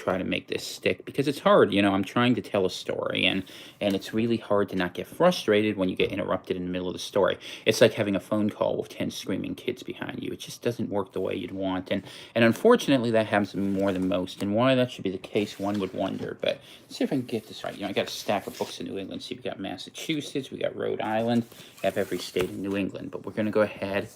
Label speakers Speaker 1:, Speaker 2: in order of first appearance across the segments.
Speaker 1: try to make this stick because it's hard. I'm trying to tell a story, and it's really hard to not get frustrated when you get interrupted in the middle of the story. It's like having a phone call with 10 screaming kids behind you. It just doesn't work the way you'd want. And unfortunately, that happens to me more than most. And why that should be the case, one would wonder. But let's see if I can get this right. I got a stack of books in New England. See, we got Massachusetts, we got Rhode Island, we have every state in New England. But we're going to go ahead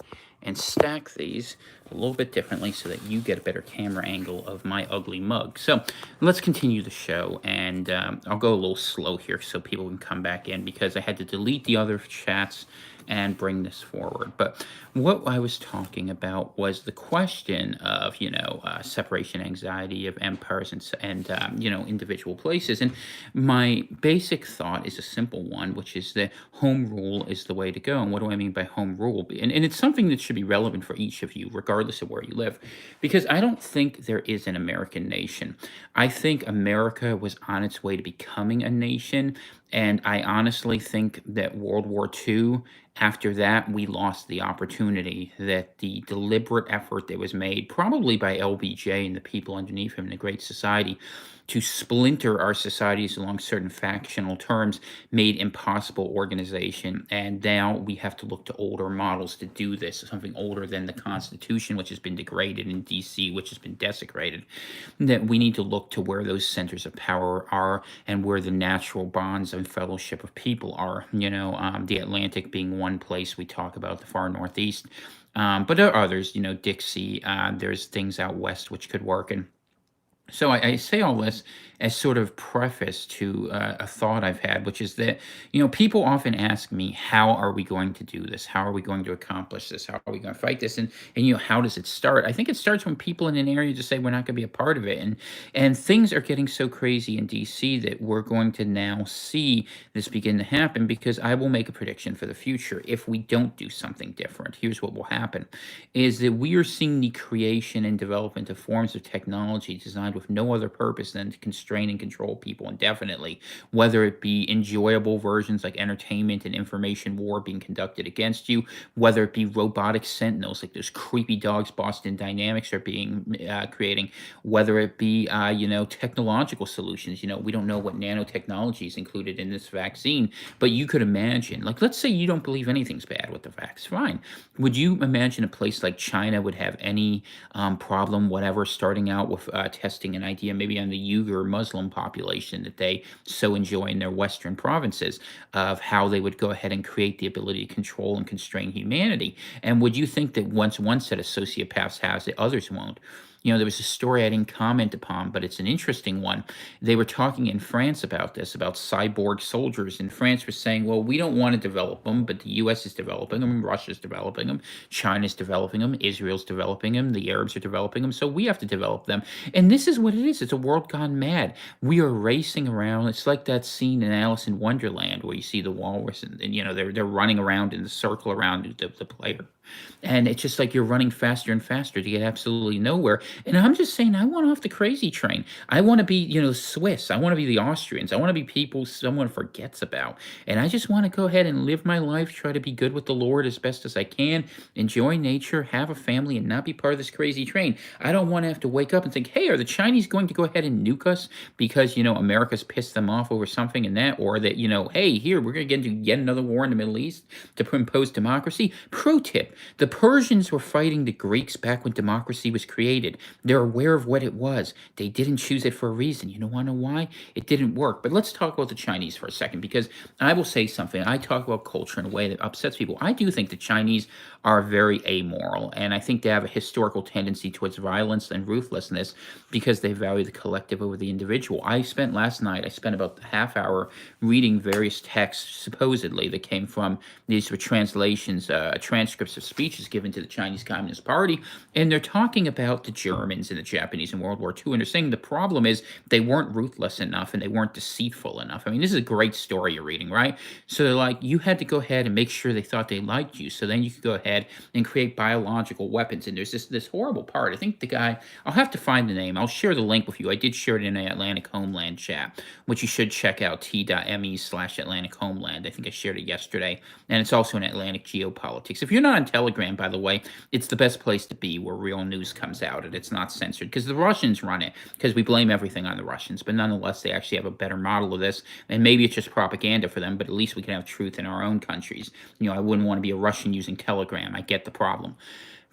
Speaker 1: and stack these a little bit differently so that you get a better camera angle of my ugly mug. So let's continue the show, and I'll go a little slow here so people can come back in because I had to delete the other chats and bring this forward. But what I was talking about was the question of, separation anxiety of empires and individual places. And my basic thought is a simple one, which is that home rule is the way to go. And what do I mean by home rule? And it's something that should be relevant for each of you, regardless of where you live, because I don't think there is an American nation. I think America was on its way to becoming a nation. And I honestly think that World War II, after that, we lost the opportunity, that the deliberate effort that was made, probably by LBJ and the people underneath him in the Great Society, to splinter our societies along certain factional terms made impossible organization. And now we have to look to older models to do this, something older than the Constitution, which has been degraded, in DC, which has been desecrated. That we need to look to where those centers of power are and where the natural bonds and fellowship of people are. The Atlantic being one place we talk about, the far Northeast. But there are others, Dixie, there's things out west which could work. And so I say all this as sort of preface to a thought I've had, which is that, people often ask me, how are we going to do this? How are we going to accomplish this? How are we going to fight this? And how does it start? I think it starts when people in an area just say we're not going to be a part of it. And things are getting so crazy in DC that we're going to now see this begin to happen, because I will make a prediction for the future. If we don't do something different, here's what will happen, is that we are seeing the creation and development of forms of technology designed with no other purpose than to constrain and control people indefinitely, whether it be enjoyable versions like entertainment and information war being conducted against you, whether it be robotic sentinels like those creepy dogs Boston Dynamics are being creating, whether it be technological solutions. We don't know what nanotechnology is included in this vaccine, but you could imagine, like, let's say you don't believe anything's bad with the vax, fine. Would you imagine a place like China would have any problem, whatever, starting out with testing an idea maybe on the Uyghur Muslim population that they so enjoy in their Western provinces, of how they would go ahead and create the ability to control and constrain humanity? And would you think that once one set of sociopaths has it, others won't? There was a story I didn't comment upon, but it's an interesting one. They were talking in France about this, about cyborg soldiers. And France was saying, well, we don't want to develop them, but the U.S. is developing them, Russia's developing them, China's developing them, Israel's developing them, the Arabs are developing them, so we have to develop them. And this is what it is. It's a world gone mad. We are racing around. It's like that scene in Alice in Wonderland where you see the walrus and they're running around in the circle around the player. And it's just like you're running faster and faster to get absolutely nowhere. And I'm just saying, I want off the crazy train. I want to be, Swiss. I want to be the Austrians. I want to be people someone forgets about. And I just want to go ahead and live my life, try to be good with the Lord as best as I can, enjoy nature, have a family, and not be part of this crazy train. I don't want to have to wake up and think, hey, are the Chinese going to go ahead and nuke us because, America's pissed them off over something and that, or that, hey, here, we're going to get into yet another war in the Middle East to impose democracy. Pro tip. The Persians were fighting the Greeks back when democracy was created. They're aware of what it was. They didn't choose it for a reason. You want to know why? It didn't work. But let's talk about the Chinese for a second, because I will say something. I talk about culture in a way that upsets people. I do think the Chinese are very amoral, and I think they have a historical tendency towards violence and ruthlessness because they value the collective over the individual. Last night, I spent about a half hour reading various texts, supposedly, that came from these were translations, transcripts of speeches given to the Chinese Communist Party, and they're talking about the Germans and the Japanese in World War II, and they're saying the problem is they weren't ruthless enough and they weren't deceitful enough. I mean, this is a great story you're reading, right? So they're like, you had to go ahead and make sure they thought they liked you, so then you could go ahead and create biological weapons. And there's this horrible part. I think the guy, I'll have to find the name. I'll share the link with you. I did share it in an Atlantic Homeland chat, which you should check out, t.me/Atlantic Homeland. I think I shared it yesterday. And it's also in Atlantic Geopolitics. If you're not on Telegram, by the way, it's the best place to be where real news comes out. And it's not censored because the Russians run it, because we blame everything on the Russians, but nonetheless, they actually have a better model of this. And maybe it's just propaganda for them, but at least we can have truth in our own countries. I wouldn't want to be a Russian using Telegram. I get the problem.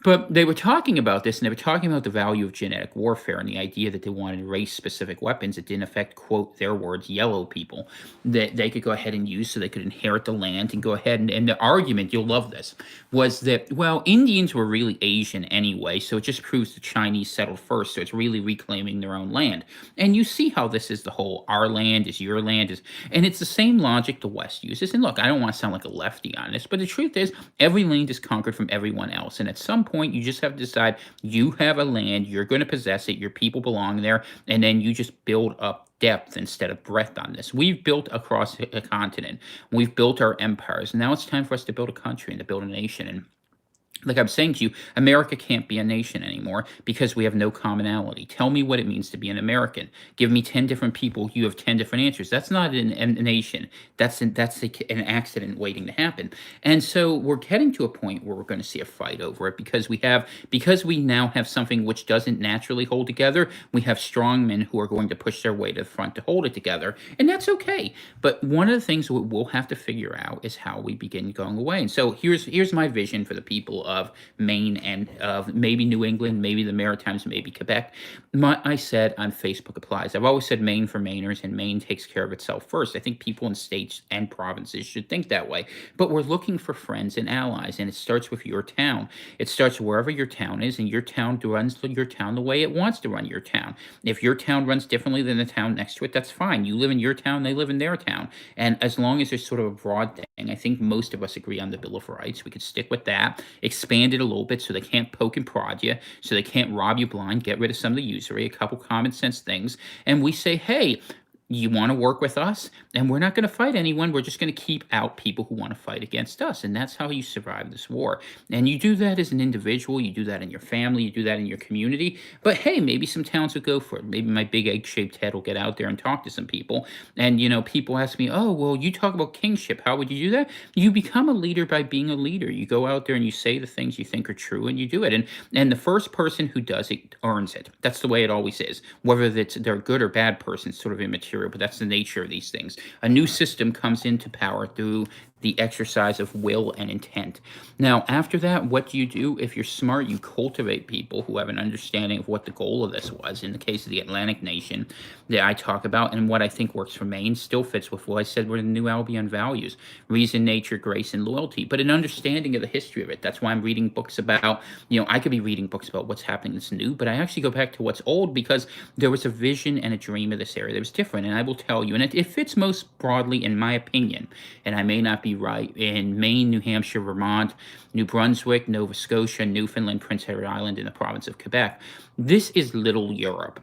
Speaker 1: But they were talking about this, and they were talking about the value of genetic warfare and the idea that they wanted race-specific weapons that didn't affect, quote, their words, yellow people, that they could go ahead and use so they could inherit the land and go ahead. And the argument, you'll love this, was that, well, Indians were really Asian anyway, so it just proves the Chinese settled first, so it's really reclaiming their own land. And you see how this is the whole our land is your land, and it's the same logic the West uses. And look, I don't want to sound like a lefty on this, but the truth is, every land is conquered from everyone else, and at some point you just have to decide you have a land, you're going to possess it, your people belong there, and then you just build up depth instead of breadth on this. We've built across a continent, we've built our empires. Now it's time for us to build a country and to build a nation. And like I'm saying to you, America can't be a nation anymore because we have no commonality. Tell me what it means to be an American. Give me 10 different people. You have 10 different answers. That's not a nation. That's an accident waiting to happen. And so we're getting to a point where we're going to see a fight over it because we now have something which doesn't naturally hold together. We have strong men who are going to push their way to the front to hold it together. And that's okay. But one of the things we'll have to figure out is how we begin going away. And so here's my vision for the people of Maine and of maybe New England, maybe the Maritimes, maybe Quebec. I said on Facebook applies. I've always said Maine for Mainers, and Maine takes care of itself first. I think people in states and provinces should think that way. But we're looking for friends and allies, and it starts with your town. It starts wherever your town is, and your town runs your town the way it wants to run your town. If your town runs differently than the town next to it, that's fine. You live in your town, they live in their town. And as long as there's sort of a broad thing, I think most of us agree on the Bill of Rights. We could stick with that. Expand it a little bit so they can't poke and prod you, so they can't rob you blind, get rid of some of the usury, a couple common sense things. And we say, hey, you want to work with us, and we're not going to fight anyone. We're just going to keep out people who want to fight against us. And that's how you survive this war. And you do that as an individual. You do that in your family. You do that in your community. But hey, maybe some towns will go for it. Maybe my big egg-shaped head will get out there and talk to some people. And, people ask me, oh, well, you talk about kingship. How would you do that? You become a leader by being a leader. You go out there and you say the things you think are true, and you do it. And the first person who does it earns it. That's the way it always is. Whether they're a good or bad person, sort of immaterial, but that's the nature of these things. A new system comes into power through the exercise of will and intent. Now, after that, what do? If you're smart, you cultivate people who have an understanding of what the goal of this was. In the case of the Atlantic nation that I talk about, and what I think works for Maine still fits with what I said were the New Albion values: reason, nature, grace, and loyalty, but an understanding of the history of it. That's why I'm reading books about, I could be reading books about what's happening that's new, but I actually go back to what's old because there was a vision and a dream of this area that was different. And I will tell you, and it fits most broadly, in my opinion, and I may not be right, in Maine, New Hampshire, Vermont, New Brunswick, Nova Scotia, Newfoundland, Prince Edward Island, and the province of Quebec. This is little Europe.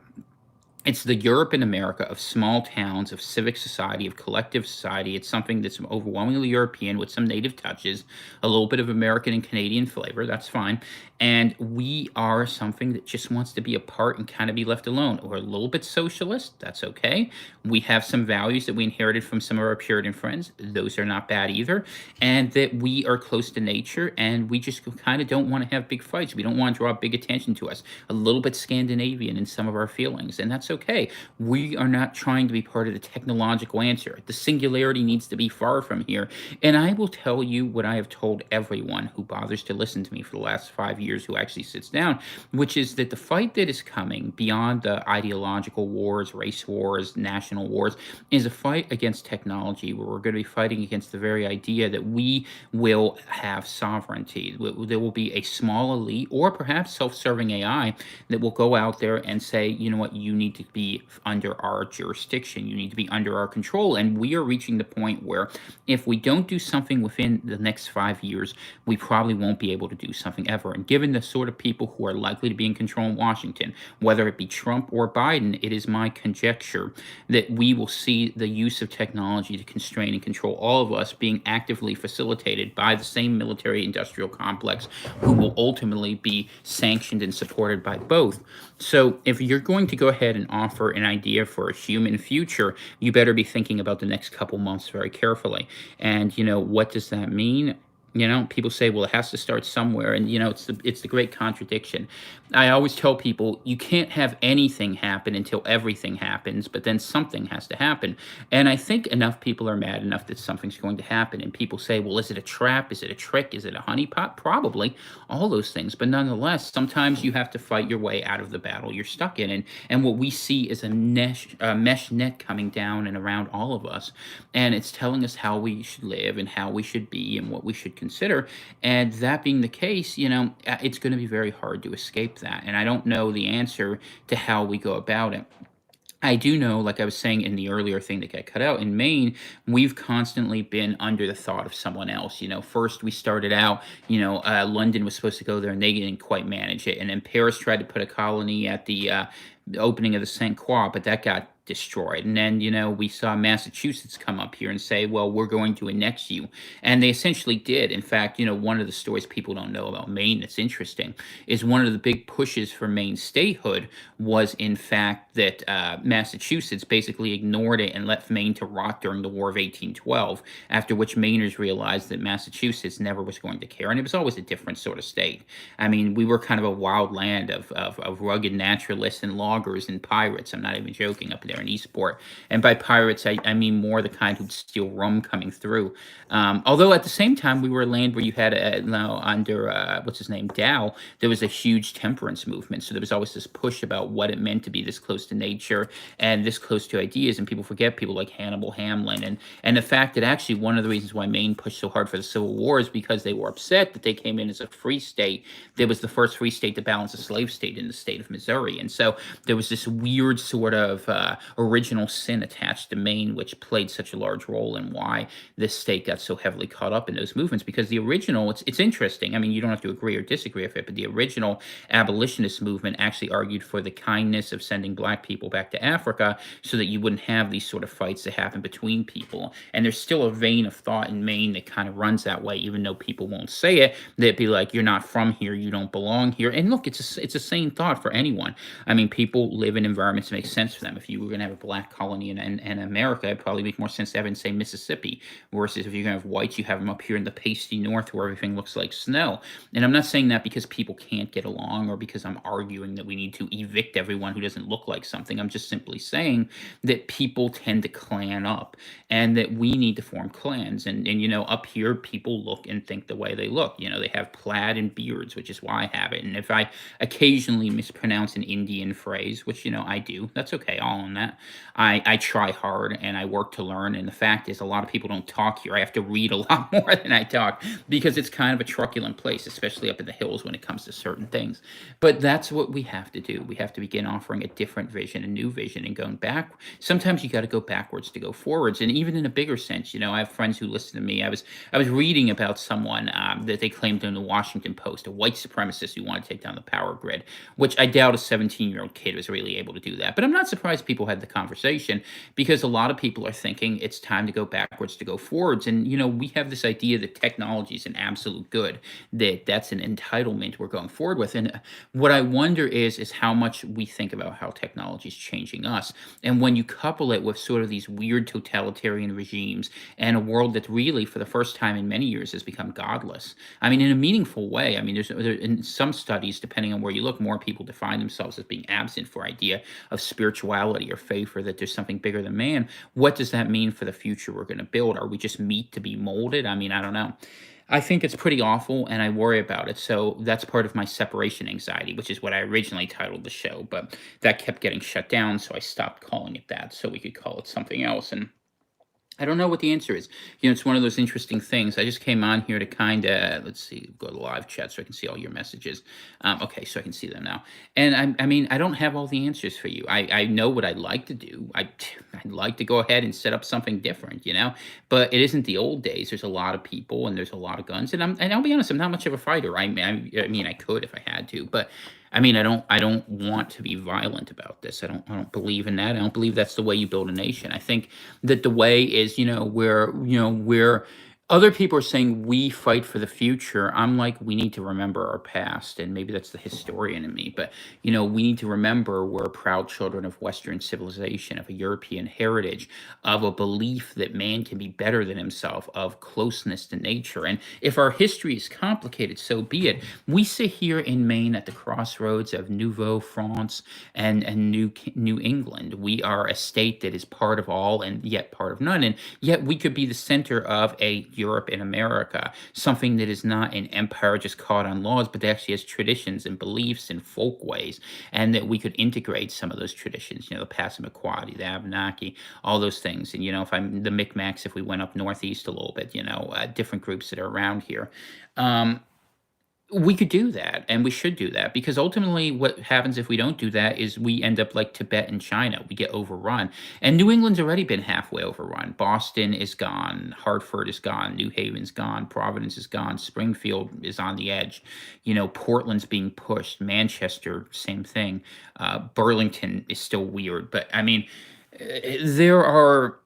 Speaker 1: It's the Europe in America of small towns, of civic society, of collective society. It's something that's overwhelmingly European with some native touches, a little bit of American and Canadian flavor. That's fine. And we are something that just wants to be apart and kind of be left alone. We're a little bit socialist. That's okay. We have some values that we inherited from some of our Puritan friends. Those are not bad either. And that we are close to nature, and we just kind of don't want to have big fights. We don't want to draw big attention to us. A little bit Scandinavian in some of our feelings, and that's okay. We are not trying to be part of the technological answer. The singularity needs to be far from here. And I will tell you what I have told everyone who bothers to listen to me for the last 5 years, who actually sits down, which is that the fight that is coming beyond the ideological wars, race wars, national wars, is a fight against technology, where we're going to be fighting against the very idea that we will have sovereignty. There will be a small elite, or perhaps self-serving AI, that will go out there and say, you know what, you need to be under our jurisdiction. You need to be under our control. And we are reaching the point where if we don't do something within the next 5 years, we probably won't be able to do something ever. And given the sort of people who are likely to be in control in Washington, whether it be Trump or Biden, it is my conjecture that we will see the use of technology to constrain and control all of us being actively facilitated by the same military-industrial complex, who will ultimately be sanctioned and supported by both. So if you're going to go ahead and offer an idea for a human future, you better be thinking about the next couple months very carefully. And, what does that mean? People say, well, it has to start somewhere, and it's the great contradiction. I always tell people you can't have anything happen until everything happens, but then something has to happen. And I think enough people are mad enough that something's going to happen. And people say, well, is it a trap? Is it a trick? Is it a honeypot? Probably all those things. But nonetheless, sometimes you have to fight your way out of the battle you're stuck in. And what we see is a mesh net coming down and around all of us. And it's telling us how we should live and how we should be and what we should consider. And that being the case, it's going to be very hard to escape that. And I don't know the answer to how we go about it. I do know, like I was saying in the earlier thing that got cut out, in Maine, we've constantly been under the thought of someone else. First we started out, London was supposed to go there and they didn't quite manage it. And then Paris tried to put a colony at the opening of the St. Croix, but that got destroyed. And then, we saw Massachusetts come up here and say, well, we're going to annex you. And they essentially did. In fact, one of the stories people don't know about Maine that's interesting is one of the big pushes for Maine statehood was, in fact, that Massachusetts basically ignored it and left Maine to rot during the War of 1812, after which Mainers realized that Massachusetts never was going to care. And it was always a different sort of state. I mean, we were kind of a wild land of rugged naturalists and loggers and pirates. I'm not even joking, up there in Eastport. And by pirates, I mean more the kind who'd steal rum coming through. Although at the same time, we were a land where you had, now under, what's his name, Dow, there was a huge temperance movement. So there was always this push about what it meant to be this close to nature and this close to ideas. And people forget people like Hannibal Hamlin. And the fact that actually one of the reasons why Maine pushed so hard for the Civil War is because they were upset that they came in as a free state. There was the first free state to balance a slave state in the state of Missouri. And so there was this weird sort of original sin attached to Maine, which played such a large role in why this state got so heavily caught up in those movements. Because the original, it's interesting. I mean, you don't have to agree or disagree with it, but the original abolitionist movement actually argued for the kindness of sending black people back to Africa so that you wouldn't have these sort of fights that happen between people. And there's still a vein of thought in Maine that kind of runs that way, even though people won't say it. They'd be like, you're not from here, you don't belong here. And look, it's a same thought for anyone. I mean, people live in environments that make sense for them. If you were going to have a black colony in America, it'd probably make more sense to have it in, say, Mississippi, versus if you're going to have whites, you have them up here in the pasty north where everything looks like snow. And I'm not saying that because people can't get along or because I'm arguing that we need to evict everyone who doesn't look like something. I'm just simply saying that people tend to clan up and that we need to form clans. And up here, people look and think the way they look. They have plaid and beards, which is why I have it. And if I occasionally mispronounce an Indian phrase, which, I do, that's okay. I'll own that. I try hard and I work to learn. And the fact is, a lot of people don't talk here. I have to read a lot more than I talk because it's kind of a truculent place, especially up in the hills when it comes to certain things. But that's what we have to do. We have to begin offering a different vision, a new vision, and going back. Sometimes you got to go backwards to go forwards. And even in a bigger sense, I have friends who listen to me. I was reading about someone that they claimed in the Washington Post, a white supremacist who wanted to take down the power grid, which I doubt a 17-year-old kid was really able to do that. But I'm not surprised people had the conversation because a lot of people are thinking it's time to go backwards to go forwards. And, we have this idea that technology is an absolute good, that's an entitlement we're going forward with. And what I wonder is how much we think about how technology is changing us. And when you couple it with sort of these weird totalitarian regimes and a world that really, for the first time in many years, has become godless. I mean, in a meaningful way. I mean, in some studies, depending on where you look, more people define themselves as being absent for idea of spirituality or faith or that there's something bigger than man. What does that mean for the future we're going to build? Are we just meat to be molded? I mean, I don't know. I think it's pretty awful and I worry about it. So that's part of my separation anxiety, which is what I originally titled the show, but that kept getting shut down. So I stopped calling it that so we could call it something else. And I don't know what the answer is. It's one of those interesting things. I just came on here to kind of, let's see, go to the live chat so I can see all your messages. Okay, so I can see them now. And I mean, I don't have all the answers for you. I know what I'd like to do. I'd like to go ahead and set up something different, but it isn't the old days. There's a lot of people and there's a lot of guns. And I'll be honest, I'm not much of a fighter. I mean, I could if I had to, but I mean, I don't want to be violent about this. I don't believe in that. I don't believe that's the way you build a nation. I think that the way is, we're Other people are saying we fight for the future. I'm like, we need to remember our past, and maybe that's the historian in me. But we need to remember we're proud children of Western civilization, of a European heritage, of a belief that man can be better than himself, of closeness to nature. And if our history is complicated, so be it. We sit here in Maine at the crossroads of Nouveau France and New England. We are a state that is part of all and yet part of none. And yet we could be the center of a Europe and America, something that is not an empire just caught on laws, but that actually has traditions and beliefs and folkways, and that we could integrate some of those traditions, the Passamaquoddy, the Abenaki, all those things. And, if I'm the Micmacs, if we went up northeast a little bit, different groups that are around here. Um, we could do that, and we should do that, because ultimately what happens if we don't do that is we end up like Tibet and China. We get overrun. And New England's already been halfway overrun. Boston is gone, Hartford is gone, New Haven's gone, Providence is gone, Springfield is on the edge. Portland's being pushed, Manchester, same thing. Burlington is still weird, but I mean, there are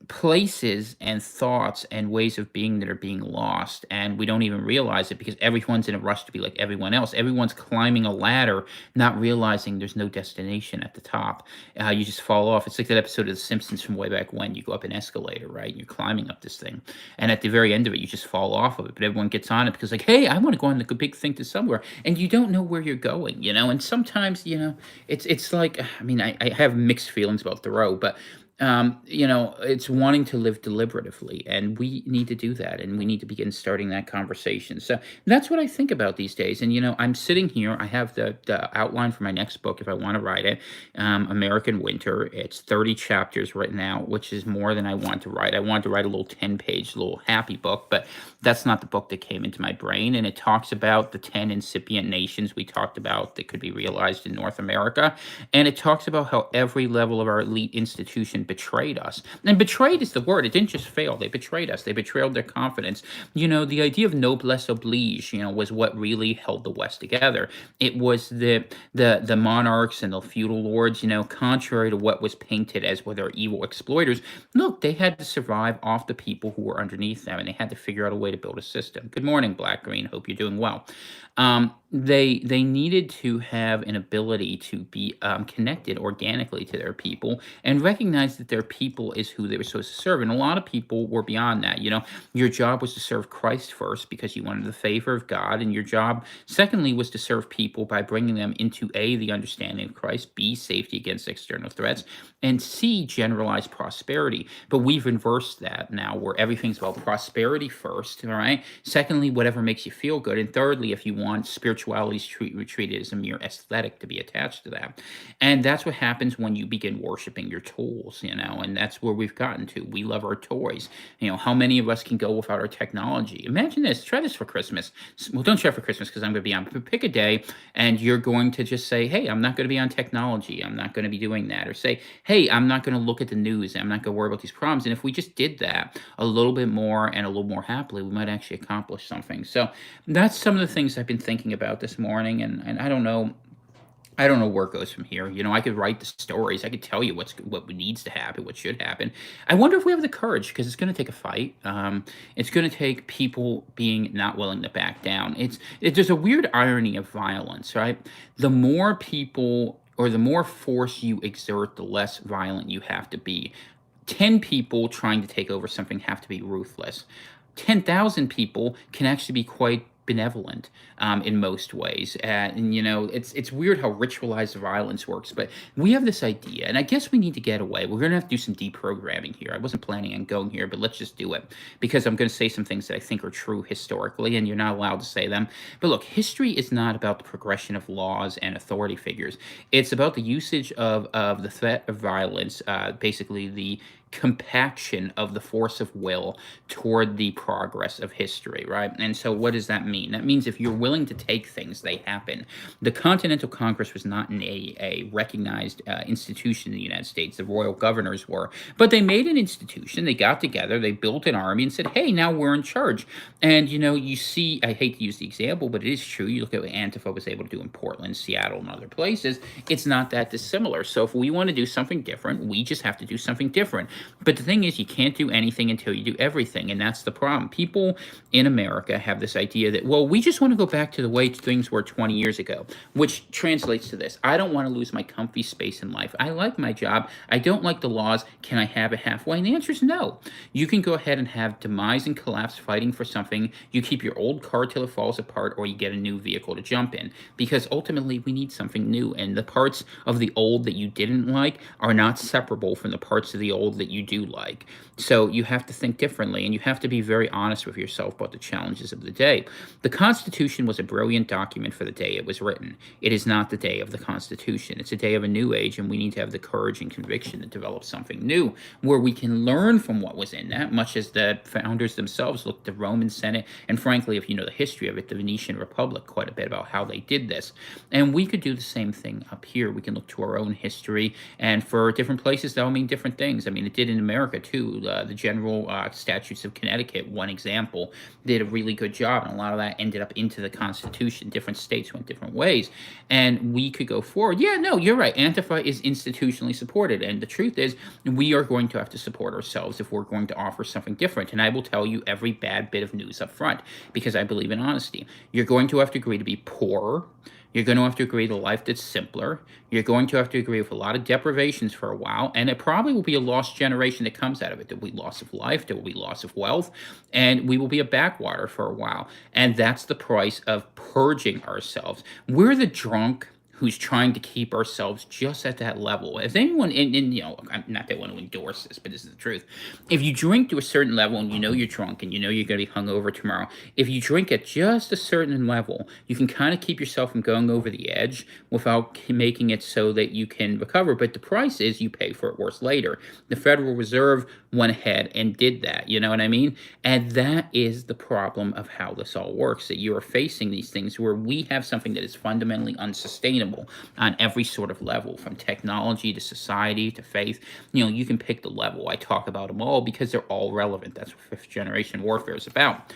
Speaker 1: places and thoughts and ways of being that are being lost, and we don't even realize it because everyone's in a rush to be like everyone else. Everyone's climbing a ladder, not realizing there's no destination at the top. You just fall off. It's like that episode of The Simpsons from way back when. You go up an escalator, right, and you're climbing up this thing, and at the very end of it you just fall off of it, but everyone gets on it because, like, hey, I want to go on the big thing to somewhere, and you don't know where you're going. And sometimes, it's like, I mean, I have mixed feelings about Thoreau, but it's wanting to live deliberatively, and we need to do that, and we need to begin starting that conversation. So that's what I think about these days. And I'm sitting here. I have the outline for my next book if I want to write it. American Winter. It's 30 chapters written out, which is more than I want to write. I wanted to write a little 10-page, little happy book, but that's not the book that came into my brain. And it talks about the 10 incipient nations we talked about that could be realized in North America, and it talks about how every level of our elite institution betrayed us. And betrayed is the word. It didn't just fail. They betrayed us. They betrayed their confidence. The idea of noblesse oblige, was what really held the West together. It was the monarchs and the feudal lords, contrary to what was painted as were their evil exploiters. Look, they had to survive off the people who were underneath them, and they had to figure out a way to build a system. Good morning, Black Green. Hope you're doing well. They needed to have an ability to be connected organically to their people and recognize that their people is who they were supposed to serve. And a lot of people were beyond that. Your job was to serve Christ first because you wanted the favor of God, and your job, secondly, was to serve people by bringing them into A, the understanding of Christ, B, safety against external threats, and C, generalized prosperity. But we've reversed that now, where everything's about prosperity first, all right? Secondly, whatever makes you feel good, and thirdly, if you want spirituality treated as a mere aesthetic to be attached to that. And that's what happens when you begin worshiping your tools, and that's where we've gotten to. We love our toys. How many of us can go without our technology? Imagine this. Try this for Christmas. Well, don't try for Christmas because I'm going to be on. But pick a day and you're going to just say, hey, I'm not going to be on technology. I'm not going to be doing that. Or say, hey, I'm not going to look at the news. I'm not going to worry about these problems. And if we just did that a little bit more and a little more happily, we might actually accomplish something. So that's some of the things I've been thinking about this morning. And I don't know. I don't know where it goes from here. I could write the stories. I could tell you what needs to happen, what should happen. I wonder if we have the courage, because it's going to take a fight. It's going to take people being not willing to back down. There's a weird irony of violence, right? The more people or the more force you exert, the less violent you have to be. 10 people trying to take over something have to be ruthless. 10,000 people can actually be quite benevolent in most ways. And it's weird how ritualized violence works, but we have this idea, and I guess we need to get away. We're going to have to do some deprogramming here. I wasn't planning on going here, but let's just do it, because I'm going to say some things that I think are true historically, and you're not allowed to say them. But look, history is not about the progression of laws and authority figures. It's about the usage of the threat of violence, basically the compaction of the force of will toward the progress of history, right? And so what does that mean? That means if you're willing to take things, they happen. The Continental Congress was not a recognized institution in the United States. The royal governors were, but they made an institution. They got together, they built an army and said, hey, now we're in charge. And you see, I hate to use the example, but it is true. You look at what Antifa was able to do in Portland, Seattle, and other places. It's not that dissimilar. So if we want to do something different, we just have to do something different. But the thing is, you can't do anything until you do everything, and that's the problem. People in America have this idea that, well, we just want to go back to the way things were 20 years ago, which translates to this: I don't want to lose my comfy space in life. I like my job. I don't like the laws. Can I have it halfway? And the answer is no. You can go ahead and have demise and collapse fighting for something. You keep your old car till it falls apart, or you get a new vehicle to jump in, because ultimately we need something new, and the parts of the old that you didn't like are not separable from the parts of the old that you do like. So you have to think differently, and you have to be very honest with yourself about the challenges of the day. The Constitution was a brilliant document for the day it was written. It is not the day of the Constitution. It's a day of a new age, and we need to have the courage and conviction to develop something new where we can learn from what was in that, much as the founders themselves looked at the Roman Senate, and frankly, if you know the history of it, the Venetian Republic, quite a bit about how they did this. And we could do the same thing up here. We can look to our own history, and for different places, that'll mean different things. I mean, it did in America, too. The General Statutes of Connecticut, one example, did a really good job, and a lot of that ended up into the Constitution. Different states went different ways, and we could go forward. Yeah, no, you're right. Antifa is institutionally supported, and the truth is, we are going to have to support ourselves if we're going to offer something different. And I will tell you every bad bit of news up front, because I believe in honesty. You're going to have to agree to be poorer. You're going to have to agree to a life that's simpler. You're going to have to agree with a lot of deprivations for a while, and it probably will be a lost generation that comes out of it. There will be loss of life, there will be loss of wealth, and we will be a backwater for a while. And that's the price of purging ourselves. We're the drunk who's trying to keep ourselves just at that level. If anyone, I'm not that I want to endorse this, but this is the truth. If you drink to a certain level and you know you're drunk and you know you're going to be hungover tomorrow, if you drink at just a certain level, you can kind of keep yourself from going over the edge without making it so that you can recover. But the price is you pay for it worse later. The Federal Reserve went ahead and did that, you know what I mean? And that is the problem of how this all works, that you are facing these things where we have something that is fundamentally unsustainable on every sort of level, from technology to society to faith. You can pick the level. I talk about them all because they're all relevant. That's what fifth generation warfare is about.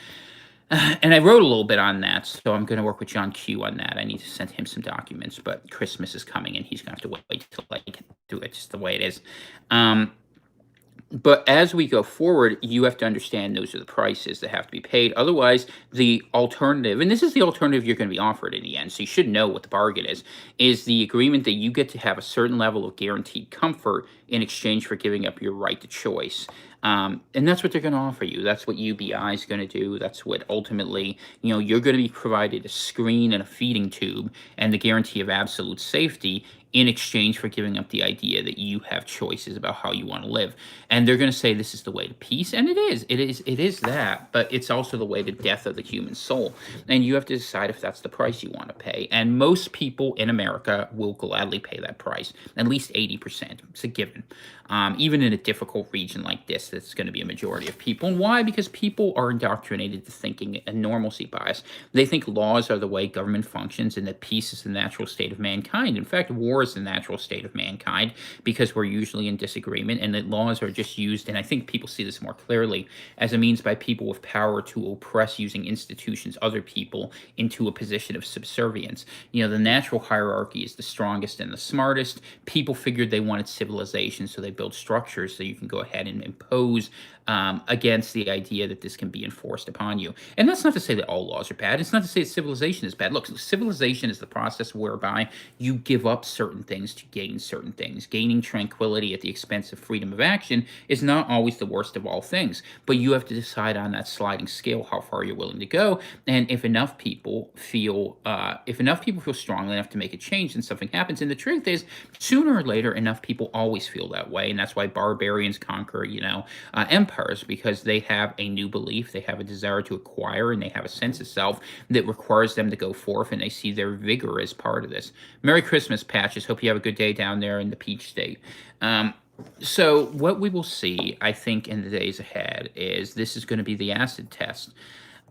Speaker 1: And I wrote a little bit on that, so I'm going to work with John Q on that. I need to send him some documents, but Christmas is coming, and he's going to have to wait till I can do it, just the way it is. But as we go forward, you have to understand those are the prices that have to be paid. Otherwise, the alternative, and this is the alternative you're going to be offered in the end, so you should know what the bargain is the agreement that you get to have a certain level of guaranteed comfort in exchange for giving up your right to choice. And that's what they're going to offer you. That's what UBI is going to do. That's what ultimately, you're going to be provided a screen and a feeding tube and the guarantee of absolute safety in exchange for giving up the idea that you have choices about how you want to live. And they're going to say this is the way to peace, and it is that, but it's also the way to death of the human soul. And you have to decide if that's the price you want to pay. And most people in America will gladly pay that price, at least 80%. It's a given. Even in a difficult region like this, that's going to be a majority of people. And why? Because people are indoctrinated to thinking a normalcy bias. They think laws are the way government functions and that peace is the natural state of mankind. In fact, war is the natural state of mankind because we're usually in disagreement, and that laws are just used, and I think people see this more clearly, as a means by people with power to oppress using institutions, other people, into a position of subservience. The natural hierarchy is the strongest and the smartest. People figured they wanted civilization, so they build structures so you can go ahead and impose against the idea that this can be enforced upon you. And that's not to say that all laws are bad. It's not to say that civilization is bad. Look, civilization is the process whereby you give up certain things to gain certain things. Gaining tranquility at the expense of freedom of action is not always the worst of all things, but you have to decide on that sliding scale how far you're willing to go. And if enough people feel strongly enough to make a change, then something happens. And the truth is, sooner or later, enough people always feel that way, and that's why barbarians conquer, empires, because they have a new belief, they have a desire to acquire, and they have a sense of self that requires them to go forth, and they see their vigor as part of this. Merry Christmas, Patches. Hope you have a good day down there in the Peach State. So what we will see, I think, in the days ahead is this is going to be the acid test.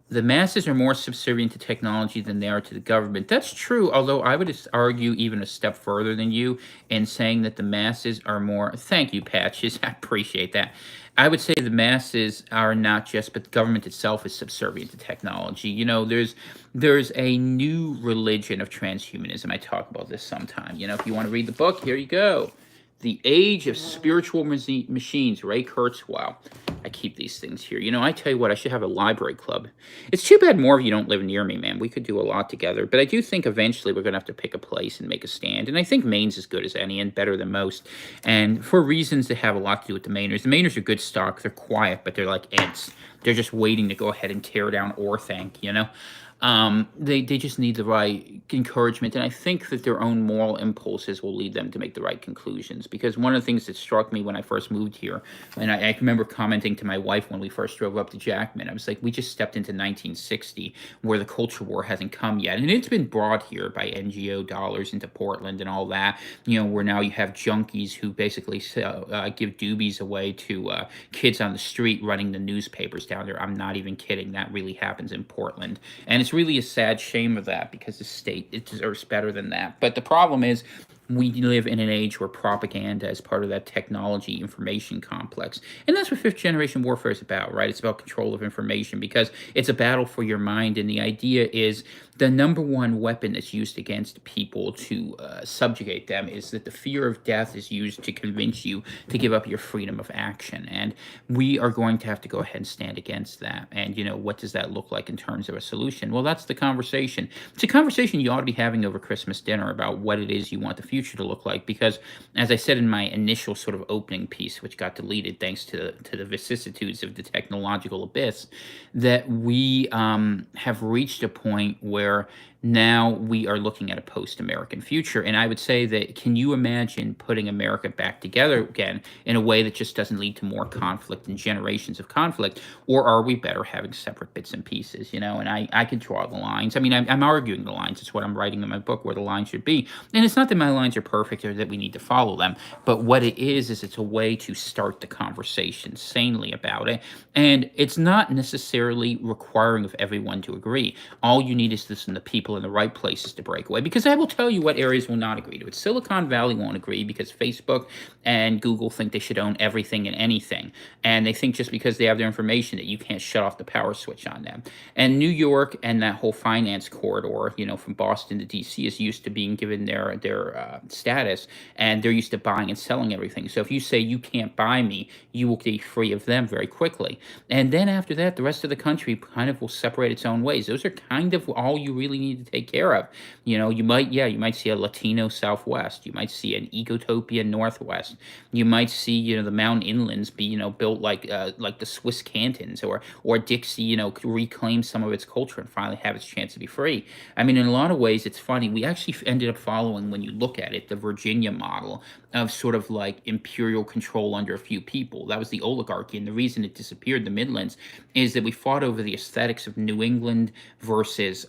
Speaker 1: The masses are more subservient to technology than they are to the government. That's true, although I would argue even a step further than you in saying that the masses are more... Thank you, Patches. I appreciate that. I would say the masses are not just, but the government itself is subservient to technology. There's a new religion of transhumanism. I talk about this sometime. If you want to read the book, here you go. The Age of Spiritual Machines, Ray Kurzweil. I keep these things here. You know, I tell you what, I should have a library club. It's too bad more of you don't live near me, man. We could do a lot together. But I do think eventually we're going to have to pick a place and make a stand. And I think Maine's as good as any and better than most. And for reasons that have a lot to do with the Mainers. The Mainers are good stock. They're quiet, but they're like ants. They're just waiting to go ahead and tear down Orthanc, you know? They just need the right encouragement, and I think that their own moral impulses will lead them to make the right conclusions. Because one of the things that struck me when I first moved here, and I remember commenting to my wife when we first drove up to Jackman, I was like, we just stepped into 1960, where the culture war hasn't come yet, and it's been brought here by NGO dollars into Portland and all that. You know, where now you have junkies who basically give doobies away to kids on the street running the newspapers down there. I'm not even kidding. That really happens in Portland, and it's really a sad shame of that because the state, it deserves better than that. But the problem is we live in an age where propaganda is part of that technology information complex. And that's what fifth generation warfare is about, right? It's about control of information because it's a battle for your mind. And the idea is the number one weapon that's used against people to subjugate them is that the fear of death is used to convince you to give up your freedom of action. And we are going to have to go ahead and stand against that. And, you know, what does that look like in terms of a solution? Well, that's the conversation. It's a conversation you ought to be having over Christmas dinner about what it is you want the future to look like. Because, as I said in my initial sort of opening piece, which got deleted thanks to the vicissitudes of the technological abyss, that we have reached a point where now we are looking at a post-American future. And I would say that, can you imagine putting America back together again in a way that just doesn't lead to more conflict and generations of conflict? Or are we better having separate bits and pieces, you know? And I could draw the lines. I mean, I'm arguing the lines. It's what I'm writing in my book, where the lines should be. And it's not that my lines are perfect or that we need to follow them, but what it is it's a way to start the conversation sanely about it. And it's not necessarily requiring of everyone to agree. All you need is listen to people in the right places to break away. Because I will tell you what areas will not agree to it. Silicon Valley won't agree because Facebook and Google think they should own everything and anything. And they think just because they have their information that you can't shut off the power switch on them. And New York and that whole finance corridor, you know, from Boston to DC is used to being given their status, and they're used to buying and selling everything. So if you say you can't buy me, you will be free of them very quickly. And then after that, the rest of the country kind of will separate its own ways. Those are kind of all you really need to take care of. You know, you might see a Latino Southwest. You might see an Ecotopia Northwest. You might see, you know, the mountain inlands be, you know, built like the Swiss cantons, or Dixie, you know, reclaim some of its culture and finally have its chance to be free. I mean, in a lot of ways, it's funny. We actually ended up following, when you look at it, the Virginia model of sort of like imperial control under a few people. That was the oligarchy, and the reason it disappeared, the Midlands, is that we fought over the aesthetics of New England versus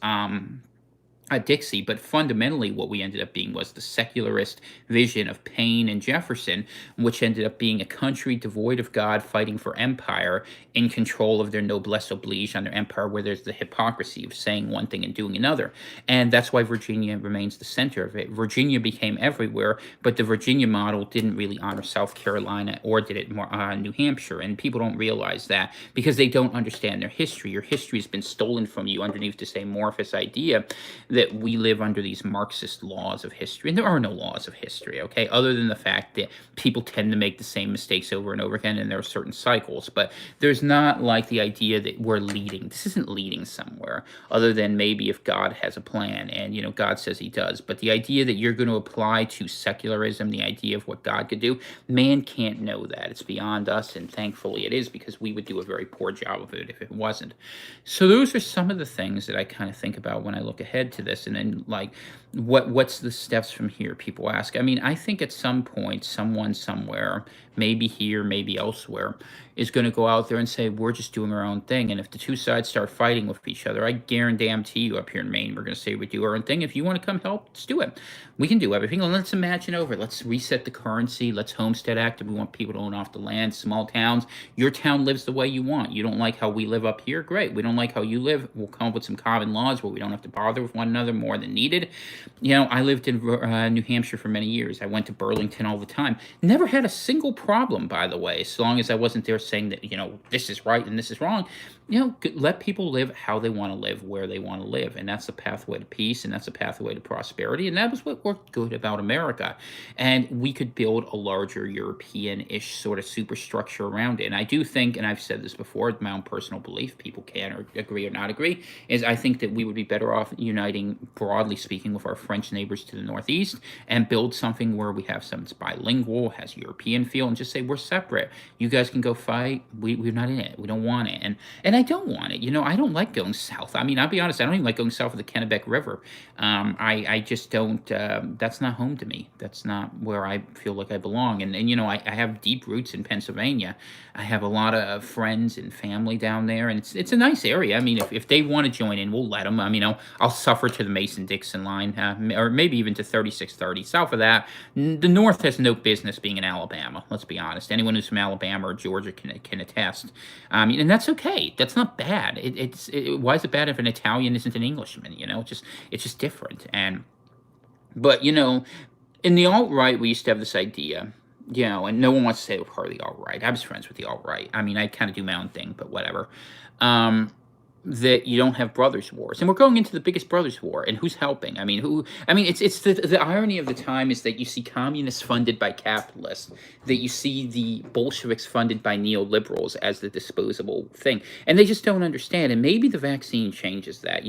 Speaker 1: Dixie, but fundamentally what we ended up being was the secularist vision of Paine and Jefferson, which ended up being a country devoid of God fighting for empire, in control of their noblesse oblige on their empire, where there's the hypocrisy of saying one thing and doing another. And that's why Virginia remains the center of it. Virginia became everywhere, but the Virginia model didn't really honor South Carolina, or did it more New Hampshire. And people don't realize that because they don't understand their history. Your history has been stolen from you underneath this amorphous idea that we live under these Marxist laws of history. And there are no laws of history, okay, other than the fact that people tend to make the same mistakes over and over again, and there are certain cycles. But there's not like the idea that we're leading. This isn't leading somewhere, other than maybe if God has a plan, and, you know, God says he does. But the idea that you're going to apply to secularism, the idea of what God could do, man can't know that. It's beyond us, and thankfully it is, because we would do a very poor job of it if it wasn't. So those are some of the things that I kind of think about when I look ahead to this. And then, like, what's the steps from here, people ask. I mean, I think at some point, someone somewhere, maybe here, maybe elsewhere, is going to go out there and say, we're just doing our own thing. And if the two sides start fighting with each other, I guarantee you up here in Maine, we're going to say we do our own thing. If you want to come help, let's do it. We can do everything. Let's imagine over. Let's reset the currency. Let's Homestead Act. If we want people to own off the land, small towns. Your town lives the way you want. You don't like how we live up here? Great. We don't like how you live. We'll come up with some common laws where we don't have to bother with one another more than needed. You know, I lived in New Hampshire for many years. I went to Burlington all the time. Never had a single problem, by the way, as long as I wasn't there saying that, this is right and this is wrong. Let people live how they want to live, where they want to live. And that's the pathway to peace, and that's the pathway to prosperity. And that was what worked good about America. And we could build a larger European-ish sort of superstructure around it. And I do think, and I've said this before, my own personal belief, people can or agree or not agree, is I think that we would be better off uniting, broadly speaking, with our French neighbors to the northeast and build something where we have something that's bilingual, has European feel, and just say we're separate. You guys can go fight. We're not in it. We don't want it. And I don't want it. I don't like going south. I mean, I'll be honest, I don't even like going south of the Kennebec River. I just don't, that's not home to me. That's not where I feel like I belong. And I have deep roots in Pennsylvania. I have a lot of friends and family down there, and it's a nice area. I mean, if they want to join in, we'll let them. I mean, I'll suffer to the Mason-Dixon line, or maybe even to 3630. South of that, the North has no business being in Alabama. Let's be honest. Anyone who's from Alabama or Georgia can attest. And that's okay. That's not bad. Why is it bad if an Italian isn't an Englishman? It's just different. But in the alt-right, we used to have this idea, and no one wants to say we're part of the alt-right. I was friends with the alt-right. I mean, I kind of do my own thing, but whatever. That you don't have brothers wars, and we're going into the biggest brothers war, and who's helping? I mean, it's the irony of the time is that you see communists funded by capitalists, that you see the Bolsheviks funded by neoliberals as the disposable thing, and they just don't understand. And maybe the vaccine changes that.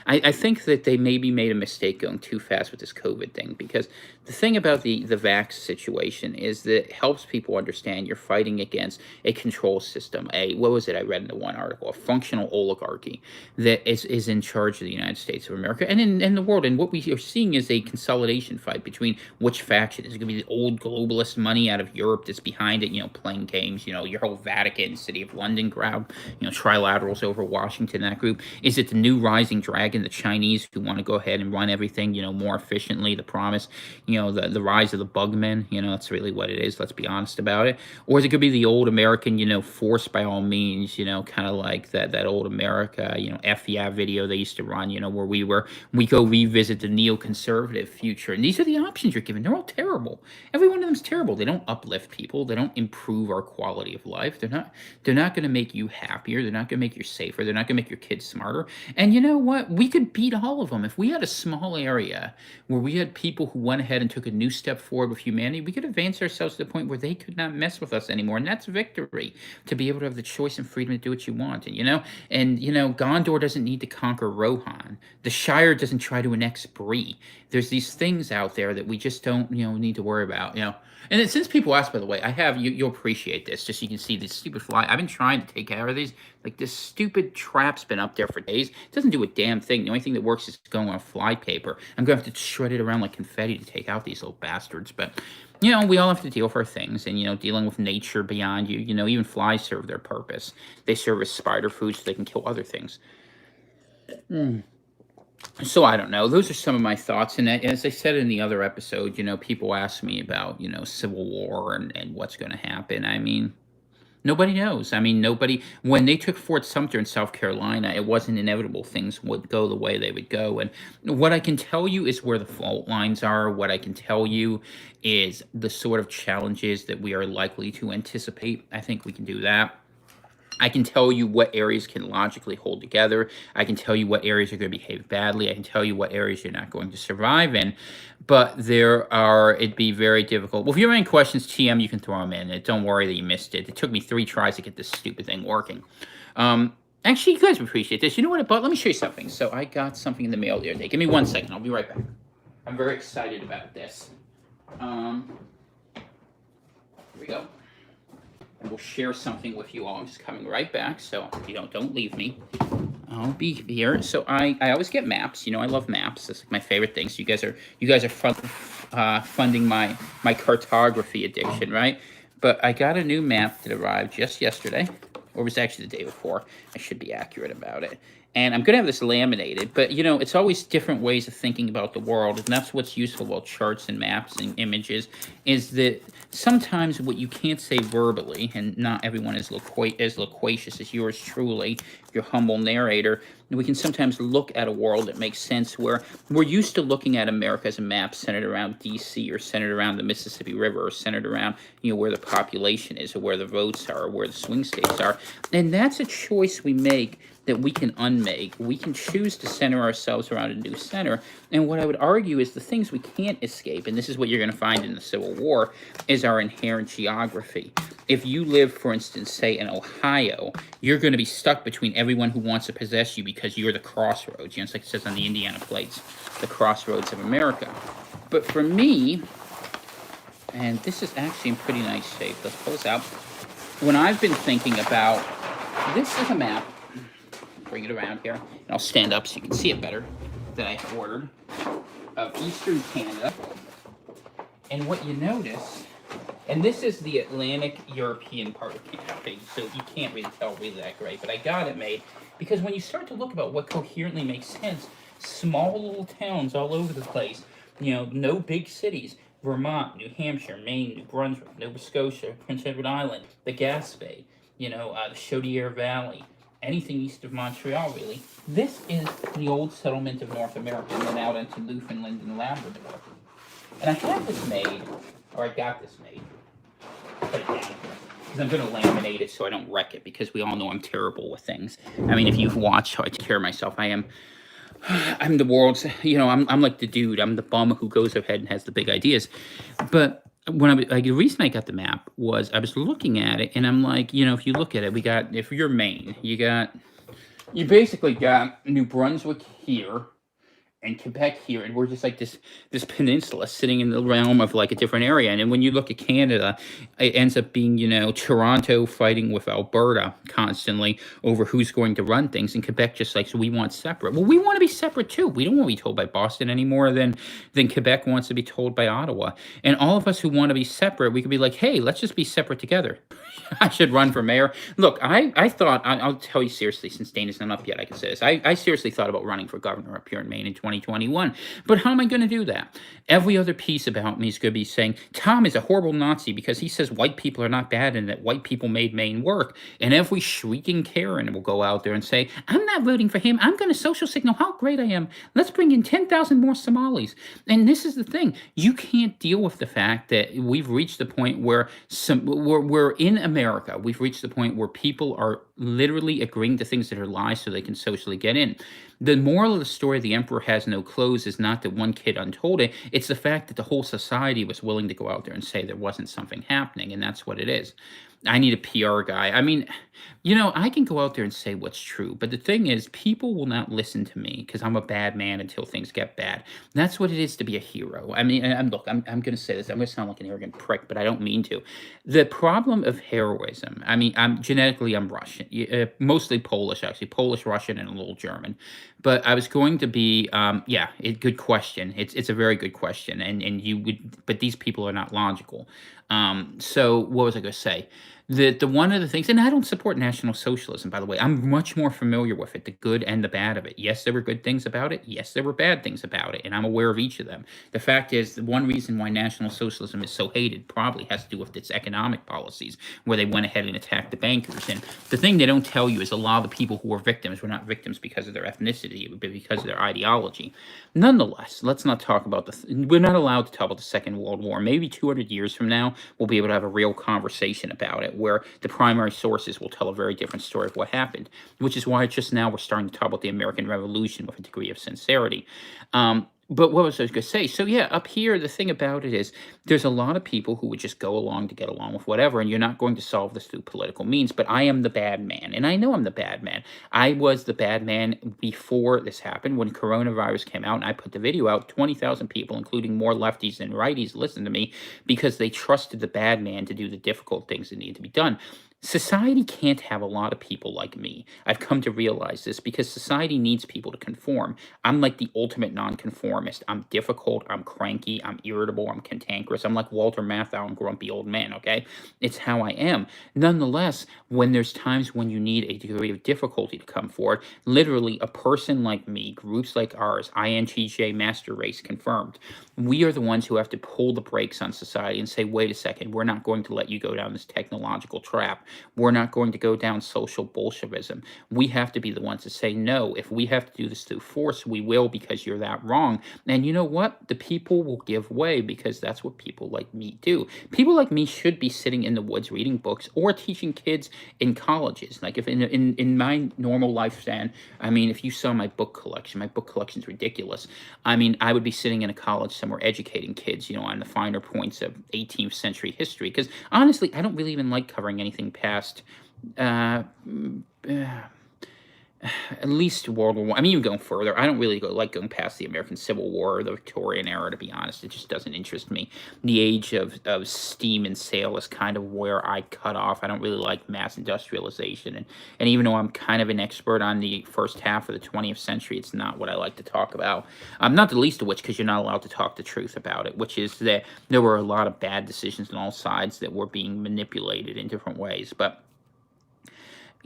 Speaker 1: I think that they maybe made a mistake going too fast with this COVID thing, because the thing about the vax situation is that it helps people understand you're fighting against a control system, what was it I read in the one article, a functional oligarchy that is in charge of the United States of America and in the world. And what we are seeing is a consolidation fight between which faction. Is it going to be the old globalist money out of Europe that's behind it, playing games, your whole Vatican, City of London crowd, trilaterals over Washington, that group? Is it the new rising dragon, the Chinese, who want to go ahead and run everything, more efficiently, the promise, the rise of the bugmen, that's really what it is, let's be honest about it. Or is it going to be the old American, force by all means, kind of like that old America, F yeah video they used to run, where we go revisit the neoconservative future. And these are the options you're given. They're all terrible. Every one of them's terrible. They don't uplift people. They don't improve our quality of life. They're not going to make you happier. They're not going to make you safer. They're not going to make your kids smarter. And you know what? We could beat all of them. If we had a small area where we had people who went ahead and took a new step forward with humanity, we could advance ourselves to the point where they could not mess with us anymore. And that's victory, to be able to have the choice and freedom to do what you want. And Gondor doesn't need to conquer Rohan. The Shire doesn't try to annex Bree. There's these things out there that we just don't, need to worry about, And then, since people ask, by the way, I have, you'll appreciate this, just so you can see this stupid fly. I've been trying to take care of these. Like, this stupid trap's been up there for days. It doesn't do a damn thing. The only thing that works is going on fly paper. I'm going to have to shred it around like confetti to take out these little bastards. But, we all have to deal with our things. And, dealing with nature beyond you. Even flies serve their purpose. They serve as spider food so they can kill other things. So I don't know. Those are some of my thoughts. And as I said in the other episode, people ask me about, Civil War and what's going to happen. I mean, nobody knows. I mean, when they took Fort Sumter in South Carolina, it wasn't inevitable things would go the way they would go. And what I can tell you is where the fault lines are. What I can tell you is the sort of challenges that we are likely to anticipate. I think we can do that. I can tell you what areas can logically hold together. I can tell you what areas are going to behave badly. I can tell you what areas you're not going to survive in. But it'd be very difficult. Well, if you have any questions, TM, you can throw them in. And don't worry that you missed it. It took me 3 tries to get this stupid thing working. Actually, you guys appreciate this. You know what I bought? Let me show you something. So I got something in the mail the other day. Give me 1 second. I'll be right back. I'm very excited about this. Here we go. And we'll share something with you all. I'm just coming right back, so don't leave me. I'll be here. So I always get maps. I love maps. It's like my favorite thing. So you guys are funding my cartography addiction, right? But I got a new map that arrived just yesterday, or it was actually the day before. I should be accurate about it. And I'm going to have this laminated, but, it's always different ways of thinking about the world, and that's what's useful about charts and maps and images, is that sometimes what you can't say verbally, and not everyone is as loquacious as yours truly, your humble narrator, we can sometimes look at a world that makes sense where we're used to looking at America as a map centered around DC or centered around the Mississippi River or centered around, where the population is or where the votes are or where the swing states are. And that's a choice we make that we can unmake. We can choose to center ourselves around a new center. And what I would argue is the things we can't escape, and this is what you're going to find in the Civil War, is our inherent geography. If you live, for instance, say in Ohio, you're going to be stuck between everyone who wants to possess you because you're the crossroads. It's like it says on the Indiana plates, the crossroads of America. But for me, and this is actually in pretty nice shape. Let's pull this out. When I've been thinking about, this is a map. Bring it around here, and I'll stand up so you can see it better, that I ordered, of Eastern Canada. And what you notice, and this is the Atlantic European part of Canada, so you can't really tell really that great, but I got it made because when you start to look about what coherently makes sense, small little towns all over the place, no big cities, Vermont, New Hampshire, Maine, New Brunswick, Nova Scotia, Prince Edward Island, the Gaspé, the Chaudière Valley, anything east of Montreal, really. This is the old settlement of North America, and then out into Newfoundland and Labrador. And I have this made, or I got this made. Put it down here. Because I'm going to laminate it so I don't wreck it, because we all know I'm terrible with things. I mean, if you've watched how I take care of myself, I'm the world's, I'm like the dude. I'm the bum who goes ahead and has the big ideas. But the reason I got the map was I was looking at it and I'm like, if you look at it, if you're Maine, you basically got New Brunswick here and Quebec here, and we're just like this peninsula sitting in the realm of like a different area. And then when you look at Canada, it ends up being, Toronto fighting with Alberta constantly over who's going to run things, and Quebec just like, so we want separate. Well, we want to be separate too. We don't want to be told by Boston any more than Quebec wants to be told by Ottawa. And all of us who want to be separate, we could be like, hey, let's just be separate together. I should run for mayor. Look, I thought, I'll tell you seriously, since Dana's not up yet, I can say this. I seriously thought about running for governor up here in Maine in 2021. But how am I going to do that? Every other piece about me is going to be saying, Tom is a horrible Nazi because he says white people are not bad and that white people made Maine work. And every shrieking Karen will go out there and say, I'm not voting for him. I'm going to social signal how great I am. Let's bring in 10,000 more Somalis. And this is the thing. You can't deal with the fact that we've reached the point where we're in America. We've reached the point where people are literally agreeing to things that are lies so they can socially get in. The moral of the story, The Emperor Has No Clothes, is not that one kid untold it. It's the fact that the whole society was willing to go out there and say there wasn't something happening, and that's what it is. I need a PR guy. I mean, I can go out there and say what's true, but the thing is, people will not listen to me because I'm a bad man until things get bad. That's what it is to be a hero. I mean, look, I'm going to say this. I'm going to sound like an arrogant prick, but I don't mean to. The problem of heroism, I mean, I'm Russian, mostly Polish, actually. Polish, Russian, and a little German. But I was going to be, good question. It's a very good question, but these people are not logical. So what was I going to say? The one of the things, and I don't support National Socialism, by the way. I'm much more familiar with it, the good and the bad of it. Yes, there were good things about it. Yes, there were bad things about it, and I'm aware of each of them. The fact is, the one reason why National Socialism is so hated probably has to do with its economic policies, where they went ahead and attacked the bankers. And the thing they don't tell you is a lot of the people who were victims were not victims because of their ethnicity, but because of their ideology. Nonetheless, let's not talk about we're not allowed to talk about the Second World War. Maybe 200 years from now, we'll be able to have a real conversation about it, where the primary sources will tell a very different story of what happened, which is why just now we're starting to talk about the American Revolution with a degree of sincerity. But what was I going to say? So yeah, up here, the thing about it is there's a lot of people who would just go along to get along with whatever, and you're not going to solve this through political means. But I am the bad man, and I know I'm the bad man. I was the bad man before this happened. When coronavirus came out and I put the video out, 20,000 people, including more lefties than righties, listened to me because they trusted the bad man to do the difficult things that need to be done. Society can't have a lot of people like me. I've come to realize this because society needs people to conform. I'm like the ultimate nonconformist. I'm difficult, I'm cranky, I'm irritable, I'm cantankerous. I'm like Walter Matthau and grumpy old man, okay? It's how I am. Nonetheless, when there's times when you need a degree of difficulty to come forward, literally a person like me, groups like ours, INTJ Master Race confirmed, We are the ones who have to pull the brakes on society and say, wait a second, we're not going to let you go down this technological trap. We're not going to go down social Bolshevism. We have to be the ones to say, no, if we have to do this through force, we will, because you're that wrong. And you know what? The people will give way, because that's what people like me do. People like me should be sitting in the woods reading books or teaching kids in colleges. Like, if in my normal lifespan, I mean, if you saw my book collection's ridiculous. I mean, I would be sitting in a college somewhere educating kids, on the finer points of 18th century history. Because honestly, I don't really even like covering anything past uh, at least World War I. I mean, even going further, I don't really like going past the American Civil War or the Victorian era, to be honest. It just doesn't interest me. The age of steam and sail is kind of where I cut off. I don't really like mass industrialization. And even though I'm kind of an expert on the first half of the 20th century, it's not what I like to talk about. Not the least of which, because you're not allowed to talk the truth about it, which is that there were a lot of bad decisions on all sides that were being manipulated in different ways. But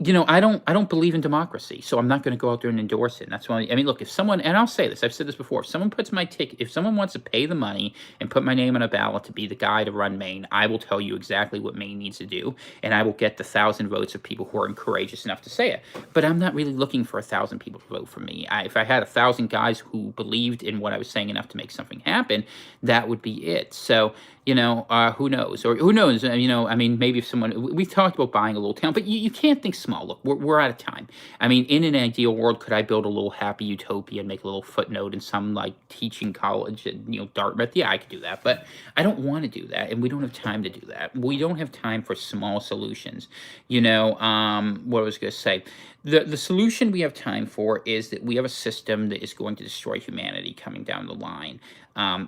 Speaker 1: I don't believe in democracy, so I'm not going to go out there and endorse it. And that's why, I mean, look, if someone, and I'll say this, I've said this before, if someone puts my ticket, if someone wants to pay the money and put my name on a ballot to be the guy to run Maine, I will tell you exactly what Maine needs to do, and I will get the 1,000 votes of people who are courageous enough to say it. But I'm not really looking for 1,000 people to vote for me. If I had 1,000 guys who believed in what I was saying enough to make something happen, that would be it. So, who knows? Or who knows? I mean, maybe if someone, we've talked about buying a little town, but you can't think small. Look, we're out of time. I mean, in an ideal world, could I build a little happy utopia and make a little footnote in some like teaching college at, Dartmouth? Yeah, I could do that, but I don't want to do that, and we don't have time to do that. We don't have time for small solutions. What I was going to say. The solution we have time for is that we have a system that is going to destroy humanity coming down the line.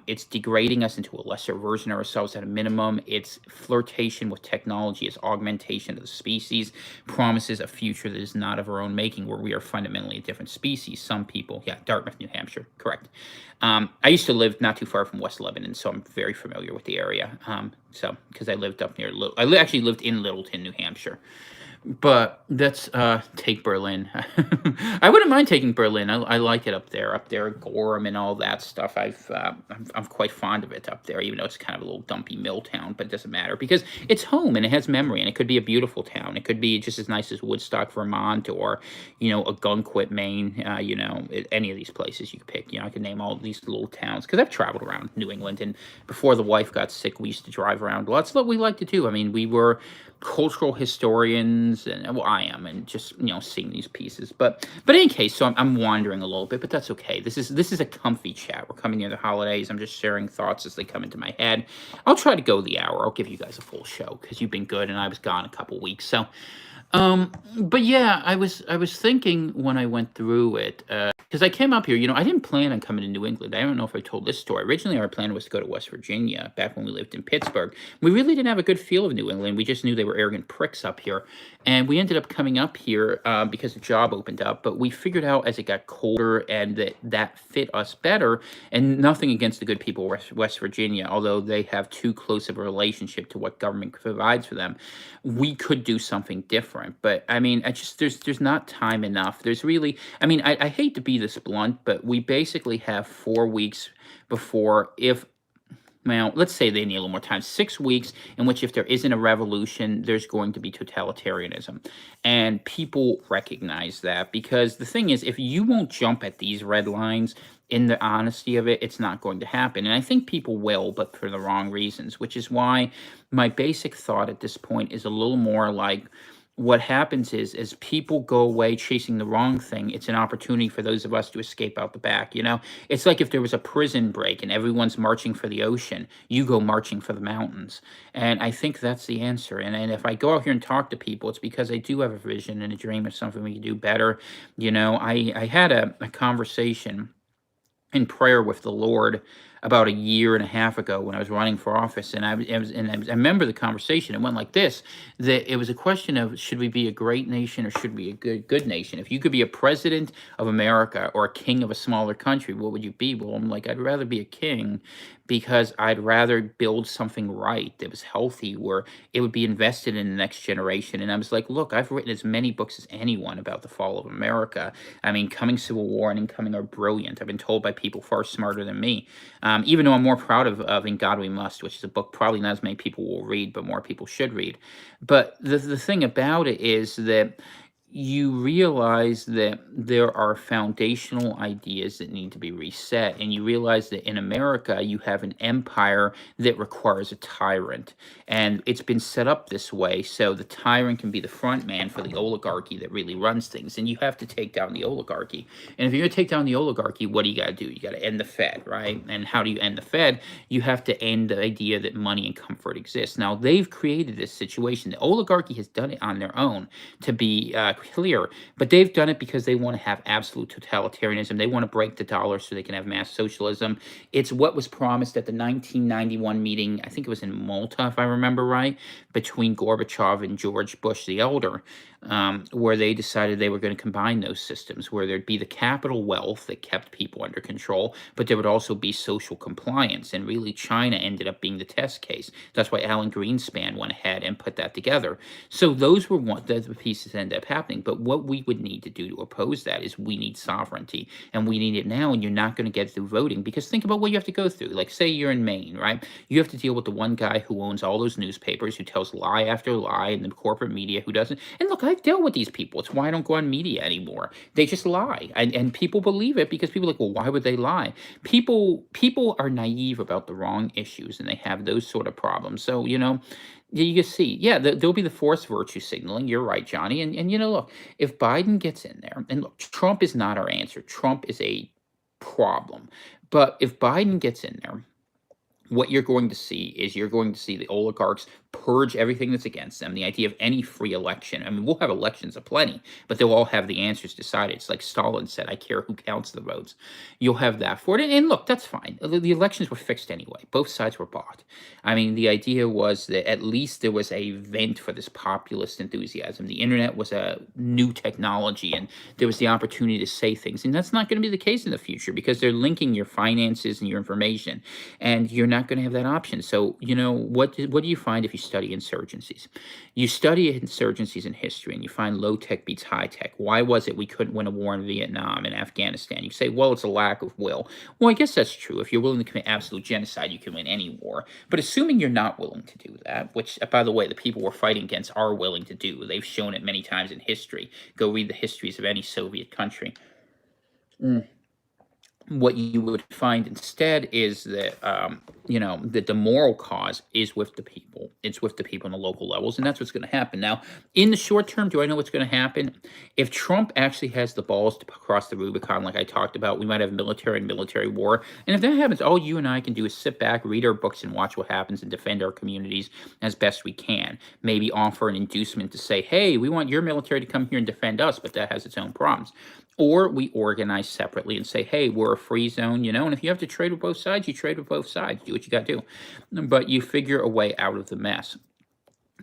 Speaker 1: It's degrading us into a lesser version of ourselves at a minimum. It's flirtation with technology, it's augmentation of the species, promises a future that is not of our own making, where we are fundamentally a different species. Some people, yeah, Dartmouth, New Hampshire, correct. I used to live not too far from West Lebanon, so I'm very familiar with the area. Because I lived up near, actually lived in Littleton, New Hampshire. But that's take Berlin. I wouldn't mind taking Berlin. I like it up there, Gorham and all that stuff. I'm quite fond of it up there, even though it's kind of a little dumpy mill town. But it doesn't matter, because it's home and it has memory, and it could be a beautiful town. It could be just as nice as Woodstock, Vermont, or Ogunquit, Maine. Any of these places you could pick. I could name all these little towns, because I've traveled around New England, and before the wife got sick, we used to drive around. Well, that's what we like to do. I mean, we were cultural historians, and well, I am, and just seeing these pieces. But in any case, so I'm wandering a little bit, but that's okay. This is a comfy chat. We're coming near the holidays. I'm just sharing thoughts as they come into my head. I'll try to go the hour. I'll give you guys a full show, because you've been good, and I was gone a couple weeks. So, but yeah, I was thinking when I went through it, because I came up here, I didn't plan on coming to New England. I don't know if I told this story. Originally, our plan was to go to West Virginia back when we lived in Pittsburgh. We really didn't have a good feel of New England. We just knew they were arrogant pricks up here. And we ended up coming up here because the job opened up. But we figured out as it got colder and that fit us better. And nothing against the good people of West Virginia, although they have too close of a relationship to what government provides for them. We could do something different. But I mean, there's not time enough. There's really, I mean, I hate to be this blunt, but we basically have 4 weeks before, well, let's say they need a little more time, 6 weeks in which, if there isn't a revolution, there's going to be totalitarianism. And people recognize that, because the thing is, if you won't jump at these red lines in the honesty of it, it's not going to happen. And I think people will, but for the wrong reasons, which is why my basic thought at this point is a little more like, what happens is, as people go away chasing the wrong thing, it's an opportunity for those of us to escape out the back. It's like if there was a prison break and everyone's marching for the ocean, you go marching for the mountains. And I think that's the answer. And if I go out here and talk to people, it's because I do have a vision and a dream of something we can do better. I had a conversation in prayer with the Lord about a year and a half ago when I was running for office, and I remember the conversation. It went like this: that it was a question of, should we be a great nation or should we be a good nation? If you could be a president of America or a king of a smaller country, what would you be? Well, I'm like, I'd rather be a king, because I'd rather build something right that was healthy, where it would be invested in the next generation. And I was like, look, I've written as many books as anyone about the fall of America. I mean, Coming Civil War and Incoming are brilliant. I've been told by people far smarter than me. Even though I'm more proud of In God We Must, which is a book probably not as many people will read, but more people should read. But the thing about it is that you realize that there are foundational ideas that need to be reset, and you realize that in America you have an empire that requires a tyrant, and it's been set up this way so the tyrant can be the front man for the oligarchy that really runs things, and you have to take down the oligarchy. And if you're going to take down the oligarchy, what do? You got to end the Fed, right? And how do you end the Fed? You have to end the idea that money and comfort exists. Now, they've created this situation. The oligarchy has done it on their own, to be clear, but they've done it because they want to have absolute totalitarianism. They want to break the dollar so they can have mass socialism. It's what was promised at the 1991 meeting, I think it was in Malta, if I remember right, between Gorbachev and George Bush the elder, where they decided they were going to combine those systems, where there'd be the capital wealth that kept people under control, but there would also be social compliance. And really, China ended up being the test case. That's why Alan Greenspan went ahead and put that together. So those were one the pieces that ended up happening. But what we would need to do to oppose that is we need sovereignty, and we need it now. And you're not going to get through voting, because think about what you have to go through. Like, say you're in Maine, right? You have to deal with the one guy who owns all those newspapers, who tells lie after lie, and the corporate media who doesn't. And look, I've dealt with these people. It's why I don't go on media anymore. They just lie, and people believe it, because people are like, well, why would they lie? People are naive about the wrong issues, and they have those sort of problems. So you can see, yeah, there'll be the forced virtue signaling. You're right, Johnny. And look, if Biden gets in there, and look, Trump is not our answer. Trump is a problem. But if Biden gets in there, what you're going to see is you're going to see the oligarchs purge everything that's against them. The idea of any free election. I mean, we'll have elections aplenty, but they'll all have the answers decided. It's like Stalin said, I care who counts the votes. You'll have that for it. And look, that's fine. The elections were fixed anyway. Both sides were bought. I mean, the idea was that at least there was a vent for this populist enthusiasm. The internet was a new technology, and there was the opportunity to say things. And that's not going to be the case in the future, because they're linking your finances and your information, and you're not going to have that option. So, what do you find if you study insurgencies? You study insurgencies in history, and you find low tech beats high tech. Why was it we couldn't win a war in Vietnam and Afghanistan? You say, well, it's a lack of will. Well, I guess that's true. If you're willing to commit absolute genocide, you can win any war. But assuming you're not willing to do that, which, by the way, the people we're fighting against are willing to do, they've shown it many times in history. Go read the histories of any Soviet country. What you would find instead is that that the moral cause is with the people. It's with the people in the local levels, and that's what's going to happen. Now, in the short term, do I know what's going to happen? If Trump actually has the balls to cross the Rubicon, like I talked about, we might have military and military war. And if that happens, all you and I can do is sit back, read our books, and watch what happens, and defend our communities as best we can. Maybe offer an inducement to say, hey, we want your military to come here and defend us, but that has its own problems. Or we organize separately and say, hey, we're a free zone, and if you have to trade with both sides, you trade with both sides. Do what you got to do. But you figure a way out of the mess.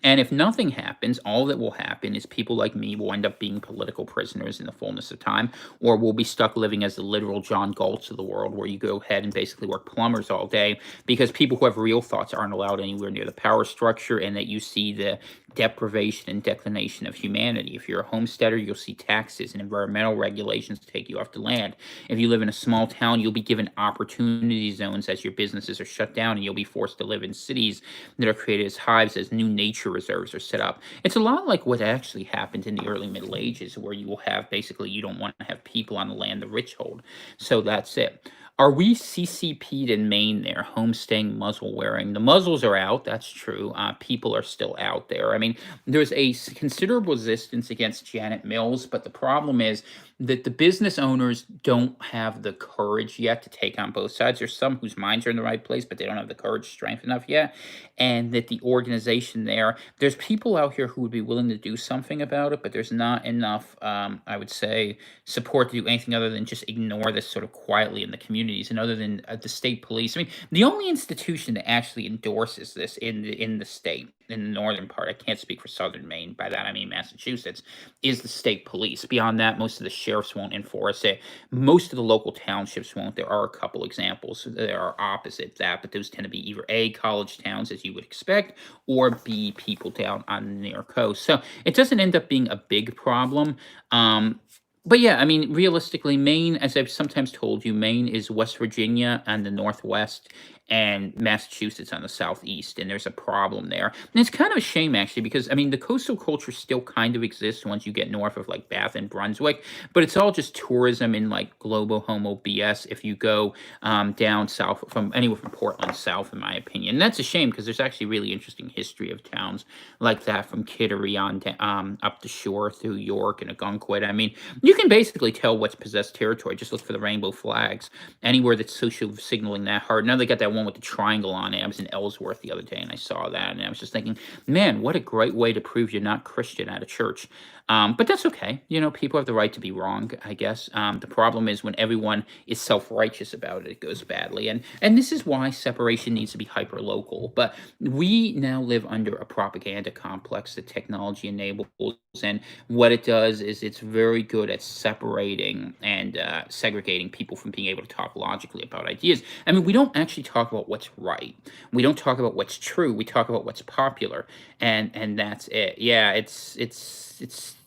Speaker 1: And if nothing happens, all that will happen is people like me will end up being political prisoners in the fullness of time, or we'll be stuck living as the literal John Galt's of the world, where you go ahead and basically work plumbers all day, because people who have real thoughts aren't allowed anywhere near the power structure, and that you see the deprivation and declination of humanity. If you're a homesteader, you'll see taxes and environmental regulations take you off the land. If you live in a small town, you'll be given opportunity zones as your businesses are shut down, and you'll be forced to live in cities that are created as hives, as new nature reserves are set up. It's a lot like what actually happened in the early Middle Ages, where you will have basically, you don't want to have people on the land the rich hold. So that's it. Are we CCP'd in Maine there, homestaying, muzzle wearing? The muzzles are out, that's true. People are still out there. I mean, there's a considerable resistance against Janet Mills, but the problem is that the business owners don't have the courage yet to take on both sides. There's some whose minds are in the right place, but they don't have the courage, strength enough yet. And that the organization there's people out here who would be willing to do something about it, but there's not enough, I would say, support to do anything other than just ignore this sort of quietly in the community. communities, and other than the state police. I mean, the only institution that actually endorses this in the state, in the northern part, I can't speak for southern Maine. By that I mean Massachusetts, is the state police. Beyond that, most of the sheriffs won't enforce it. Most of the local townships won't. There are a couple examples that are opposite that, but those tend to be either A, college towns, as you would expect, or B, people down on the near coast. So it doesn't end up being a big problem. Um, but yeah, I mean, realistically, Maine, as I've sometimes told you, Maine is West Virginia on the northwest and Massachusetts on the southeast, and there's a problem there. And it's kind of a shame, actually, because I mean, the coastal culture still kind of exists once you get north of like Bath and Brunswick, but it's all just tourism and like globo homo BS if you go down south from anywhere from Portland south, in my opinion. And that's a shame because there's actually really interesting history of towns like that from Kittery on up the shore through York and Ogunquit. I mean, you can basically tell what's possessed territory. Just look for the rainbow flags anywhere that's social signaling that hard. Now they got that one with the triangle on it. I was in Ellsworth the other day and I saw that, and I was just thinking, man, what a great way to prove you're not Christian at a church. But that's okay. You know, people have the right to be wrong, I guess. The problem is when everyone is self-righteous about it, it goes badly. And this is why separation needs to be hyper local. But we now live under a propaganda complex that technology enables, and what it does is it's very good at separating and segregating people from being able to talk logically about ideas. I mean, we don't actually talk about what's right. We don't talk about what's true. We talk about what's popular, and that's it. Yeah, it's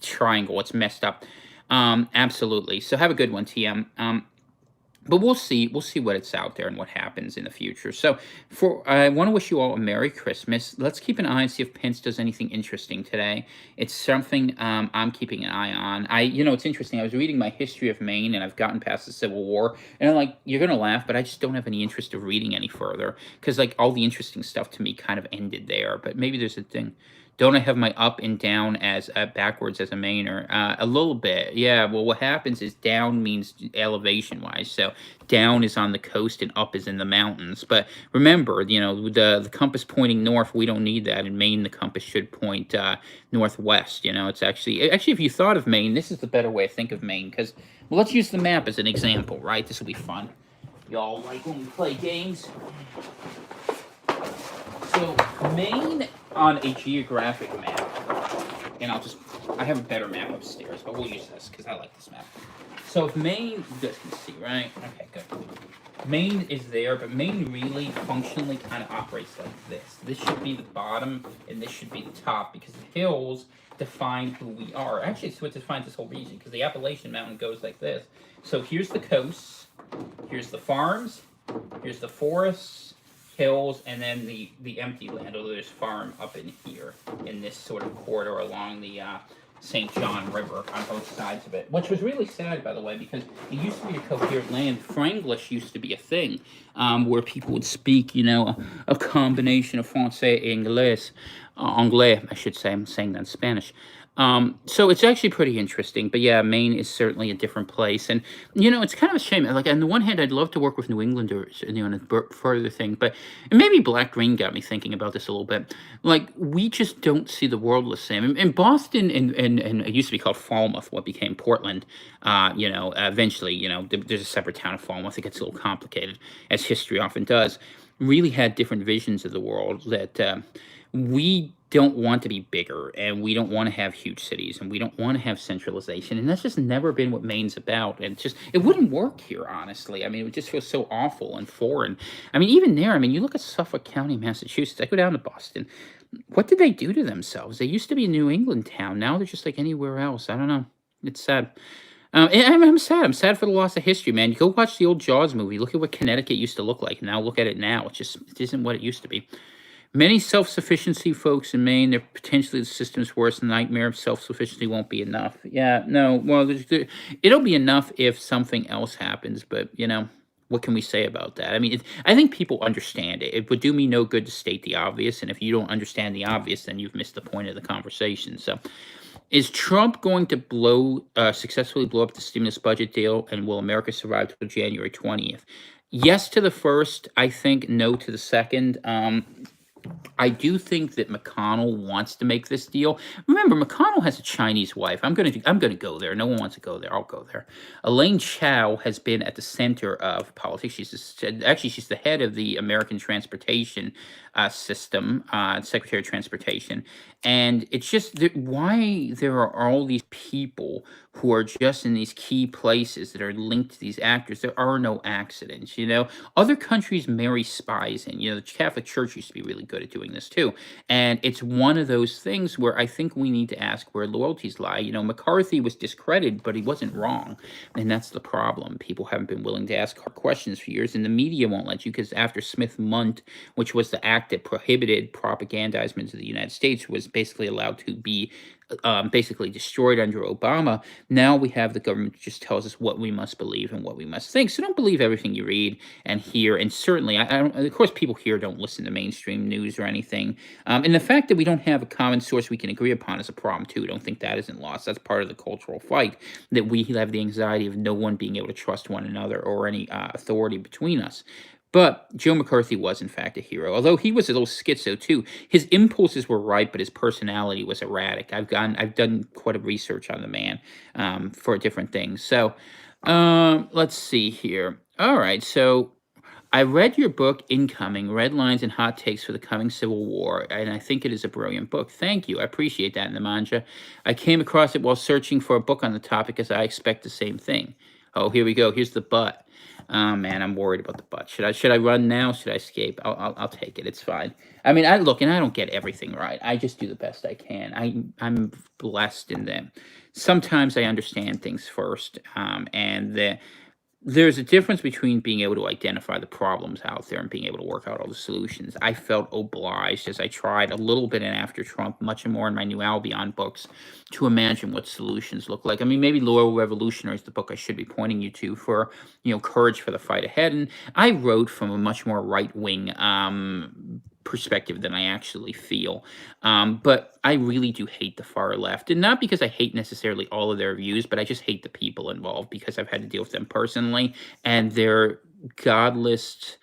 Speaker 1: triangle. It's messed up. Absolutely. So have a good one, TM. But we'll see what it's out there and what happens in the future. So for I want to wish you all a Merry Christmas. Let's keep an eye and see if Pence does anything interesting today. It's something I'm keeping an eye on. It's interesting. I was reading my history of Maine, and I've gotten past the Civil War, and I'm like, you're gonna laugh, but I just don't have any interest of reading any further because like all the interesting stuff to me kind of ended there. But maybe there's a thing. Don't I have my up and down as backwards as a Mainer? A little bit, yeah. Well, what happens is down means elevation wise. So down is on the coast and up is in the mountains. But remember, the compass pointing north. We don't need that in Maine. The compass should point northwest. It's actually if you thought of Maine, this is the better way to think of Maine because let's use the map as an example, right? This will be fun. Y'all like when we play games? So Maine on a geographic map, and I have a better map upstairs, but we'll use this because I like this map. So if Maine, you guys can see, right? Okay, good. Maine is there, but Maine really functionally kind of operates like this. This should be the bottom, and this should be the top because the hills define who we are. Actually, it's what defines this whole region because the Appalachian Mountain goes like this. So here's the coast, here's the farms, here's the forests, hills, and then the empty land, although there's farm up in here in this sort of corridor along the St. John River on both sides of it, which was really sad, by the way, because it used to be a coherent land. Franglish used to be a thing where people would speak, a combination of Francais and Anglais, I should say. I'm saying that in Spanish. So it's actually pretty interesting, but yeah, Maine is certainly a different place, and it's kind of a shame. Like on the one hand, I'd love to work with New Englanders, in a further thing, but and maybe Black Green got me thinking about this a little bit. Like we just don't see the world the same. In Boston, and it used to be called Falmouth, what became Portland. Eventually, there's a separate town of Falmouth. It gets a little complicated, as history often does. Really had different visions of the world that we don't want to be bigger, and we don't want to have huge cities, and we don't want to have centralization, and that's just never been what Maine's about. And it wouldn't work here, honestly. I mean, it would just feel so awful and foreign. I mean, even there, I mean, you look at Suffolk County, Massachusetts. I go down to Boston. What did they do to themselves? They used to be a New England town. Now they're just like anywhere else. I don't know. It's sad. And I'm sad. I'm sad for the loss of history, man. You go watch the old Jaws movie. Look at what Connecticut used to look like. Now look at it now. It isn't what it used to be. Many self-sufficiency folks in Maine, they're potentially the system's worst nightmare of self-sufficiency won't be enough. Yeah, no, well, it'll be enough if something else happens, but, what can we say about that? I mean, I think people understand it. It would do me no good to state the obvious, and if you don't understand the obvious, then you've missed the point of the conversation. So, is Trump going to successfully blow up the stimulus budget deal, and will America survive till January 20th? Yes to the first, I think. No to the second. I do think that McConnell wants to make this deal. Remember, McConnell has a Chinese wife. I'm gonna go there. No one wants to go there. I'll go there. Elaine Chao has been at the center of politics. Actually she's the head of the American Transportation System, Secretary of Transportation, and it's just why there are all these people who are just in these key places that are linked to these actors. There are no accidents, you know. Other countries marry spies in. You know, the Catholic Church used to be really good at doing this too. And it's one of those things where I think we need to ask where loyalties lie. You know, McCarthy was discredited, but he wasn't wrong. And that's the problem. People haven't been willing to ask hard questions for years, and the media won't let you because after Smith-Mundt, which was the act that prohibited propagandizement to the United States, was basically allowed to be basically destroyed under Obama. Now we have the government just tells us what we must believe and what we must think. So don't believe everything you read and hear. And certainly, I don't. Of course, people here don't listen to mainstream news or anything. And the fact that we don't have a common source we can agree upon is a problem too. Don't think that isn't lost. That's part of the cultural fight, that we have the anxiety of no one being able to trust one another or any authority between us. But Joe McCarthy was, in fact, a hero. Although he was a little schizo too. His impulses were right, but his personality was erratic. I've done quite a research on the man for different things. So let's see here. All right, so I read your book, Incoming: Red Lines and Hot Takes for the Coming Civil War, and I think it is a brilliant book. Thank you. I appreciate that, Nemanja. I came across it while searching for a book on the topic, as I expect the same thing. Oh, here we go. Here's the but. Oh man, I'm worried about the but. Should I run now? Should I escape? I'll take it. It's fine. I mean, I look, and I don't get everything right. I just do the best I can. I'm blessed in that sometimes I understand things first, and there's a difference between being able to identify the problems out there and being able to work out all the solutions. I felt obliged, as I tried a little bit in After Trump, much more in my new Albion books, to imagine what solutions look like. I mean, maybe Loyal Revolutionary is the book I should be pointing you to for, you know, courage for the fight ahead. And I wrote from a much more right wing perspective than I actually feel. But I really do hate the far left. And not because I hate necessarily all of their views, but I just hate the people involved because I've had to deal with them personally. And they're godless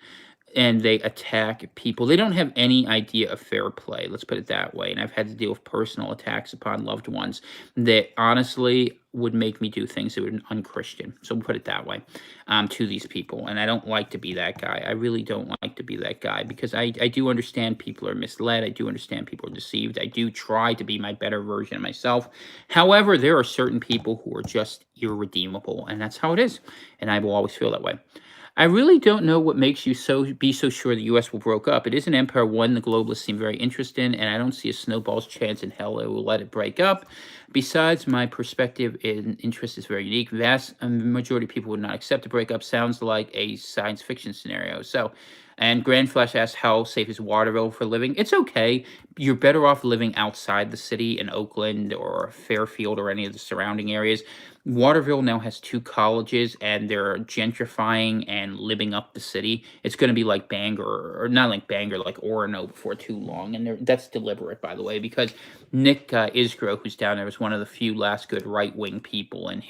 Speaker 1: and they attack people. They don't have any idea of fair play. Let's put it that way. And I've had to deal with personal attacks upon loved ones that honestly would make me do things that were unchristian. So we'll put it that way, to these people. And I don't like to be that guy. I really don't like to be that guy because I do understand people are misled. I do understand people are deceived. I do try to be my better version of myself. However, there are certain people who are just irredeemable, and that's how it is. And I will always feel that way. I really don't know what makes you so sure the U.S. will break up. It is an empire one the globalists seem very interested in, and I don't see a snowball's chance in hell it will let it break up. Besides, my perspective and interest is very unique. Vast majority of people would not accept a breakup. Sounds like a science fiction scenario. So, and Grand Flash asks, how safe is Waterville for living? It's okay. You're better off living outside the city in Oakland or Fairfield or any of the surrounding areas. Waterville now has two colleges, and they're gentrifying and living up the city. It's going to be like Bangor, or not like Bangor, like Orono before too long. And that's deliberate, by the way, because Nick Isgro, who's down there, is one of the few last good right wing people, and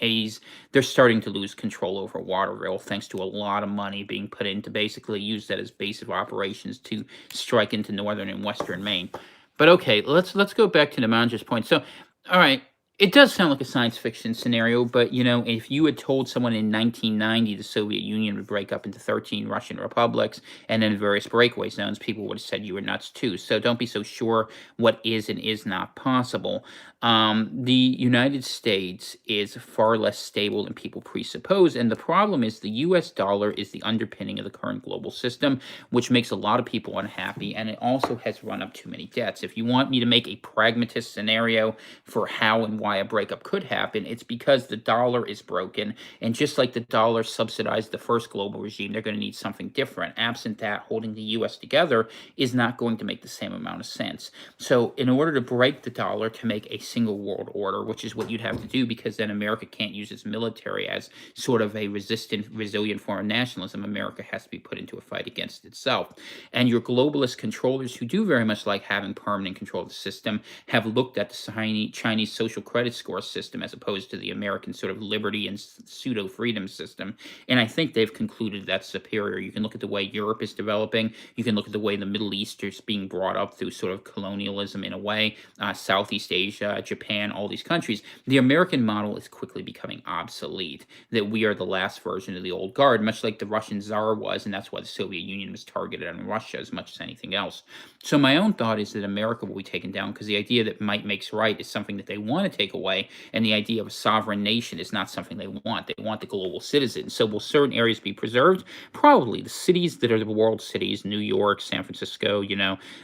Speaker 1: they're starting to lose control over Waterville thanks to a lot of money being put in to basically use that as base of operations to strike into northern and western Maine. But okay, let's go back to Nemanja's point. So, all right, it does sound like a science fiction scenario, but you know, if you had told someone in 1990 the Soviet Union would break up into 13 Russian republics and then various breakaway zones, people would have said you were nuts too. So don't be so sure what is and is not possible. The United States is far less stable than people presuppose, and the problem is the U.S. dollar is the underpinning of the current global system, which makes a lot of people unhappy, and it also has run up too many debts. If you want me to make a pragmatist scenario for how and why a breakup could happen, it's because the dollar is broken, and just like the dollar subsidized the first global regime, they're going to need something different. Absent that, holding the U.S. together is not going to make the same amount of sense. So in order to break the dollar to make a single world order, which is what you'd have to do, because then America can't use its military as sort of a resilient form of nationalism. America has to be put into a fight against itself. And your globalist controllers, who do very much like having permanent control of the system, have looked at the Chinese social credit credit score system as opposed to the American sort of liberty and pseudo freedom system. And I think they've concluded that's superior. You can look at the way Europe is developing. You can look at the way the Middle East is being brought up through sort of colonialism in a way, Southeast Asia, Japan, all these countries. The American model is quickly becoming obsolete, that we are the last version of the old guard, much like the Russian Tsar was, and that's why the Soviet Union was targeted on Russia as much as anything else. So my own thought is that America will be taken down because the idea that might makes right is something that they want to take away, and the idea of a sovereign nation is not something they want. They want the global citizen. So will certain areas be preserved? Probably. The cities that are the world cities, New York, San Francisco,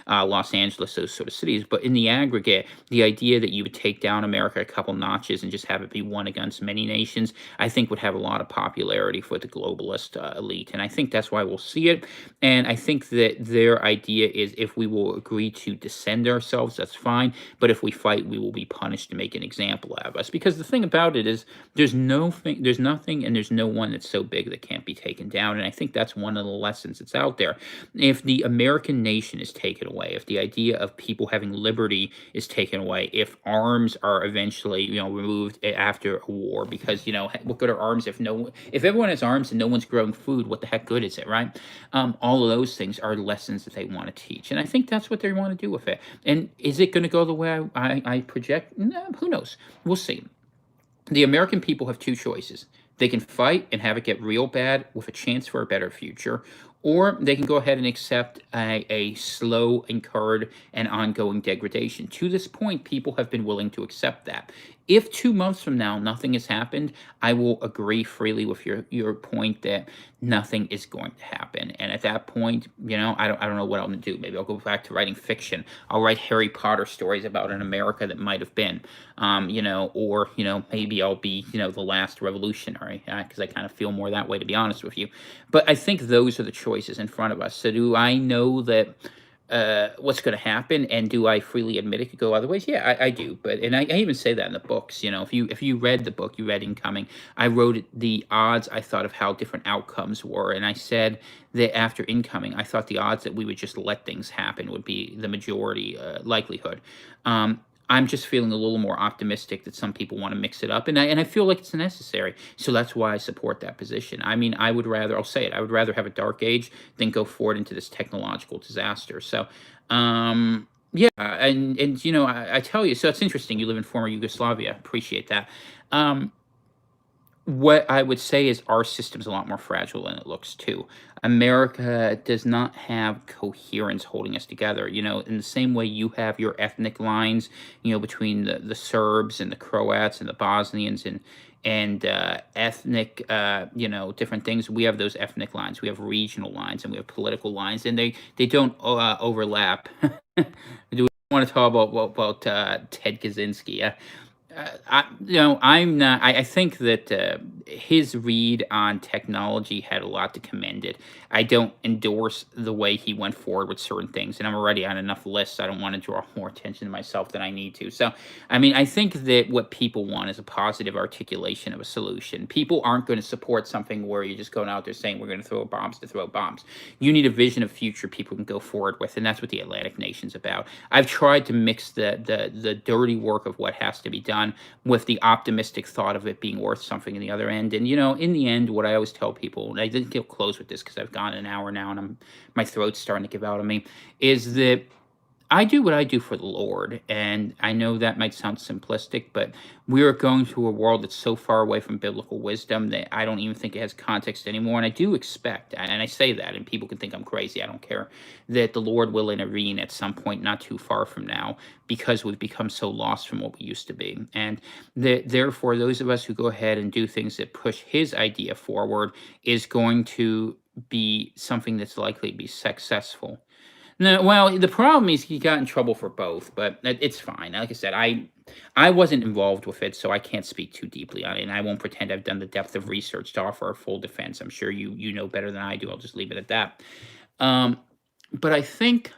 Speaker 1: Los Angeles, those sort of cities. But in the aggregate, the idea that you would take down America a couple notches and just have it be one against many nations, I think would have a lot of popularity for the globalist elite. And I think that's why we'll see it. And I think that their idea is if we will agree to defend ourselves, that's fine. But if we fight, we will be punished to make an example out of us. Because the thing about it is there's nothing and there's no one that's so big that can't be taken down. And I think that's one of the lessons that's out there. If the American nation is taken away, if the idea of people having liberty is taken away, if arms are eventually, removed after a war, because, what good are arms if everyone has arms and no one's growing food, what the heck good is it, right? All of those things are lessons that they want to teach. And I think that's what they want to do with it. And is it going to go the way I project? No, who knows? We'll see. The American people have two choices. They can fight and have it get real bad with a chance for a better future, or they can go ahead and accept a slow, incurred, and ongoing degradation. To this point, people have been willing to accept that. If 2 months from now nothing has happened, I will agree freely with your point that nothing is going to happen. And at that point, I don't know what I'm gonna do. Maybe I'll go back to writing fiction. I'll write Harry Potter stories about an America that might have been, or maybe I'll be the last revolutionary, because I kind of feel more that way, to be honest with you. But I think those are the choices in front of us. So do I know that what's going to happen, and do I freely admit it could go other ways? Yeah, I do. But I even say that in the books. If you read the book, you read Incoming, I wrote the odds I thought of how different outcomes were, and I said that after Incoming, I thought the odds that we would just let things happen would be the majority likelihood. I'm just feeling a little more optimistic that some people want to mix it up, and I feel like it's necessary. So that's why I support that position. I mean, I'll say it, I would rather have a dark age than go forward into this technological disaster. So, yeah, and I tell you, so it's interesting. You live in former Yugoslavia. Appreciate that. What I would say is our system's a lot more fragile than it looks too. America does not have coherence holding us together. In the same way you have your ethnic lines, between the Serbs and the Croats and the Bosnians and ethnic, different things. We have those ethnic lines. We have regional lines and we have political lines, and they don't overlap. Do we want to talk about Ted Kaczynski? I'm not. I think that his read on technology had a lot to commend it. I don't endorse the way he went forward with certain things, and I'm already on enough lists. I don't want to draw more attention to myself than I need to. So, I mean, I think that what people want is a positive articulation of a solution. People aren't going to support something where you're just going out there saying we're going to throw bombs to throw bombs. You need a vision of future people can go forward with, and that's what the Atlantic Nation's about. I've tried to mix the dirty work of what has to be done with the optimistic thought of it being worth something in the other end. And in the end, what I always tell people, and I didn't get close with this because I've gone an hour now and my throat's starting to give out on me, is that I do what I do for the Lord, and I know that might sound simplistic, but we are going to a world that's so far away from biblical wisdom that I don't even think it has context anymore. And I do expect, and I say that, and people can think I'm crazy, I don't care, that the Lord will intervene at some point not too far from now, because we've become so lost from what we used to be. And therefore, those of us who go ahead and do things that push his idea forward is going to be something that's likely to be successful. No, well, the problem is he got in trouble for both, but it's fine. Like I said, I wasn't involved with it, so I can't speak too deeply on it, and I won't pretend I've done the depth of research to offer a full defense. I'm sure you know better than I do. I'll just leave it at that. But I think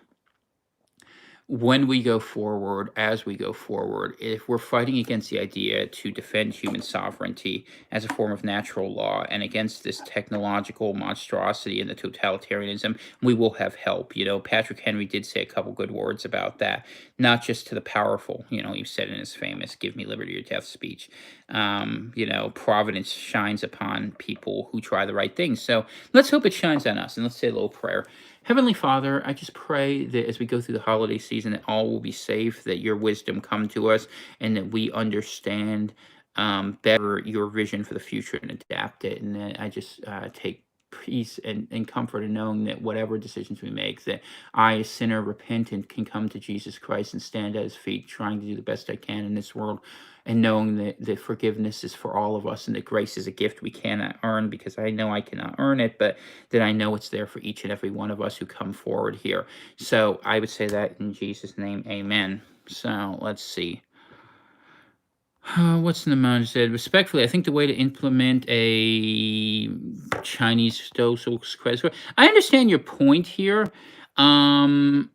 Speaker 1: when we go forward, as we go forward, if we're fighting against the idea to defend human sovereignty as a form of natural law and against this technological monstrosity and the totalitarianism, we will have help. Patrick Henry did say a couple good words about that, not just to the powerful. He said in his famous "Give me liberty or death" speech. Providence shines upon people who try the right things. So let's hope it shines on us, and let's say a little prayer. Heavenly Father, I just pray that as we go through the holiday season, that all will be safe, that your wisdom come to us, and that we understand better your vision for the future and adapt it. And that I just take peace and comfort in knowing that whatever decisions we make, that I, a sinner repentant, can come to Jesus Christ and stand at his feet, trying to do the best I can in this world, and knowing that forgiveness is for all of us and that grace is a gift we cannot earn, because I know I cannot earn it, but that I know it's there for each and every one of us who come forward here. So I would say that in Jesus' name, amen. So let's see. What's the message said? Respectfully, I think the way to implement a Chinese social credit score. I understand your point here. Um,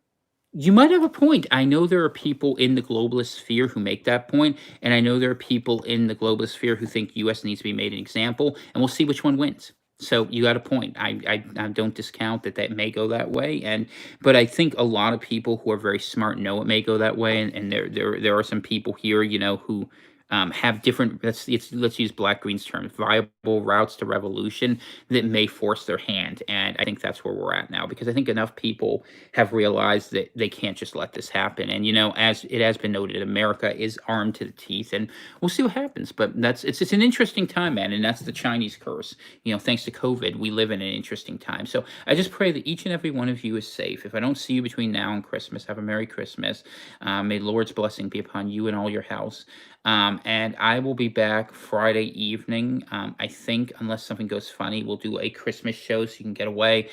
Speaker 1: you might have a point. I know there are people in the globalist sphere who make that point, and I know there are people in the globalist sphere who think U.S. needs to be made an example, and we'll see which one wins. So you got a point. I don't discount that may go that way, but I think a lot of people who are very smart know it may go that way, and there are some people here, who have different, let's use Black Green's term, viable routes to revolution that may force their hand. And I think that's where we're at now, because I think enough people have realized that they can't just let this happen. And as it has been noted, America is armed to the teeth, and we'll see what happens. But it's an interesting time, man, and that's the Chinese curse. Thanks to COVID, we live in an interesting time. So I just pray that each and every one of you is safe. If I don't see you between now and Christmas, have a Merry Christmas. May the Lord's blessing be upon you and all your house. And I will be back Friday evening. I think, unless something goes funny, we'll do a Christmas show so you can get away.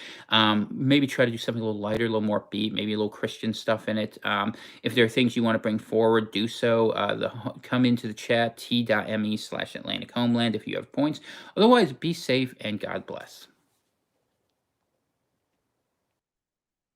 Speaker 1: Maybe try to do something a little lighter, a little more upbeat, maybe a little Christian stuff in it. If there are things you want to bring forward, do so. Come into the chat, t.me/Atlantic Homeland if you have points. Otherwise, be safe and God bless.